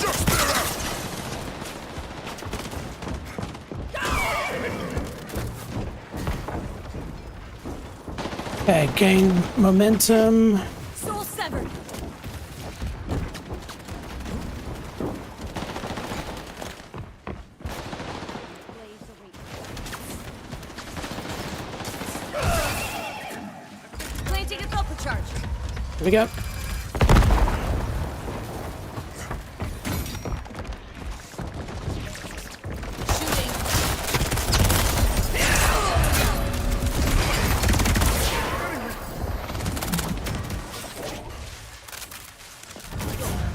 Shock spear out. Okay, gain momentum. Soul severed. Blades await. Planting a bumper charge. Here we go. Shooting.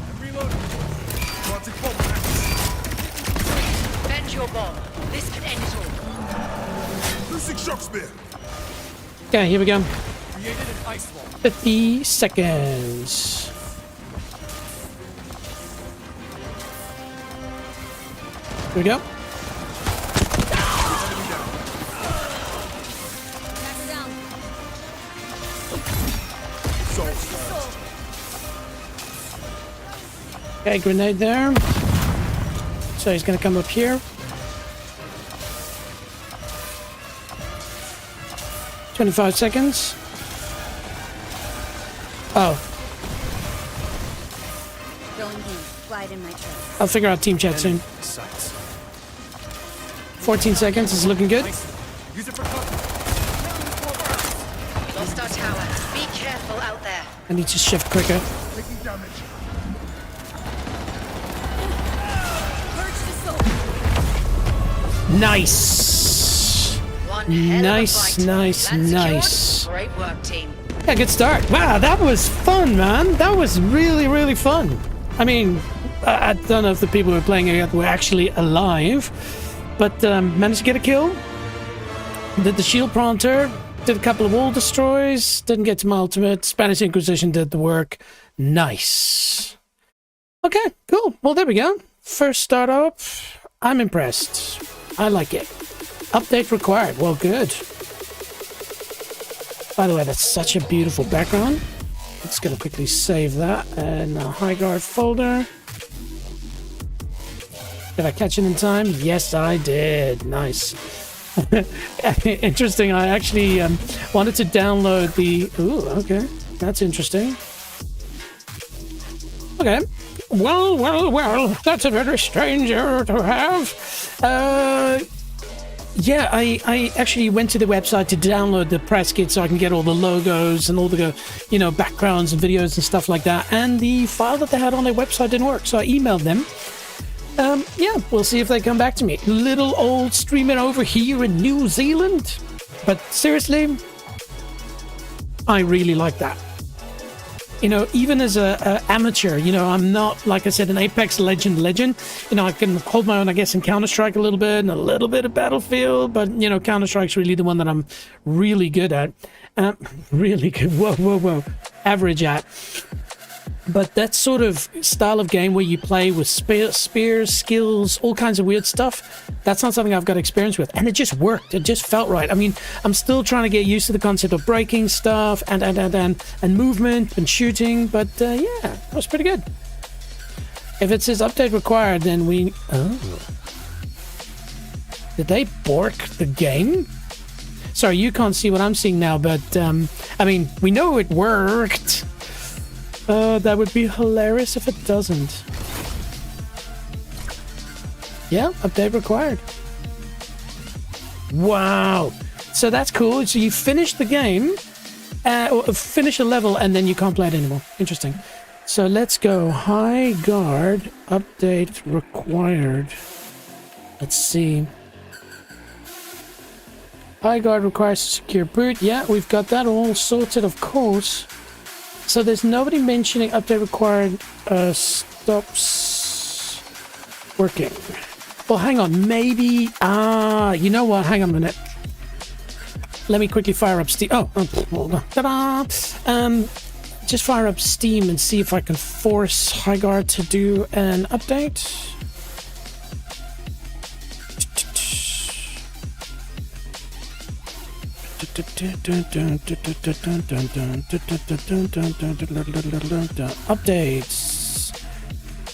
I'm reloading. Planting bomb axe. Defend your bomb! This could end it all! Losing shock spear. Okay, here we go. Created an ice wall. 50 seconds. Here we go. Tracker down. Souls Soul. purged. Okay, grenade there. So he's gonna come up here. 25 seconds. Oh, Going in. Glide in my trail. I'll figure out team chat soon. Sights. 14 seconds is looking good. Nice. Use it for cover. We lost our tower. Be careful out there. I need to shift quicker. Taking damage. Purge the soul. Nice. One hell Nice, of a fight. nice, Land secured. nice. Great work, team. Yeah, good start. Wow, that was fun, man. That was really, really fun. I mean, I don't know if the people who were playing it were actually alive, but managed to get a kill. Did the shield planter, did a couple of wall destroys, didn't get to my ultimate. Spanish Inquisition did the work. Nice. Okay, cool. Well, there we go. First startup. I'm impressed. I like it. Update required. Well, good. By the way, that's such a beautiful background. Just gonna quickly save that in a Highguard folder. Did I catch it in time? Yes, I did. Nice. Interesting. I actually wanted to download the... Ooh, okay. That's interesting. Okay. Well. That's a very strange error to have. Yeah, I actually went to the website to download the press kit so I can get all the logos and all the, backgrounds and videos and stuff like that. And the file that they had on their website didn't work, so I emailed them. yeah, we'll see if they come back to me. Little old streamer over here in New Zealand. But seriously, I really like that. You know, even as a amateur, you know, I'm not, like I said, an Apex legend. You know, I can hold my own, I guess, in Counter-Strike a little bit and a little bit of Battlefield, but, you know, Counter-Strike's really the one that I'm really good at. Really good. Whoa. Average at. But that sort of style of game where you play with spears, skills, all kinds of weird stuff, that's not something I've got experience with. And it just worked. It just felt right. I mean, I'm still trying to get used to the concept of breaking stuff and movement and shooting. But yeah, that was pretty good. If it says update required, then we... Oh. Did they bork the game? Sorry, you can't see what I'm seeing now, but I mean, we know it worked. That would be hilarious if it doesn't. Yeah, update required. Wow. So that's cool. So you finish the game, or finish a level, and then you can't play it anymore. Interesting. So let's go. Highguard, update required. Let's see. Highguard requires a secure boot. Yeah, we've got that all sorted, of course. So there's nobody mentioning update required stops working. Well, hang on, maybe... you know what? Hang on a minute. Let me quickly fire up Steam. Oh, hold on. Ta-da! Just fire up Steam and see if I can force Highguard to do an update. Updates.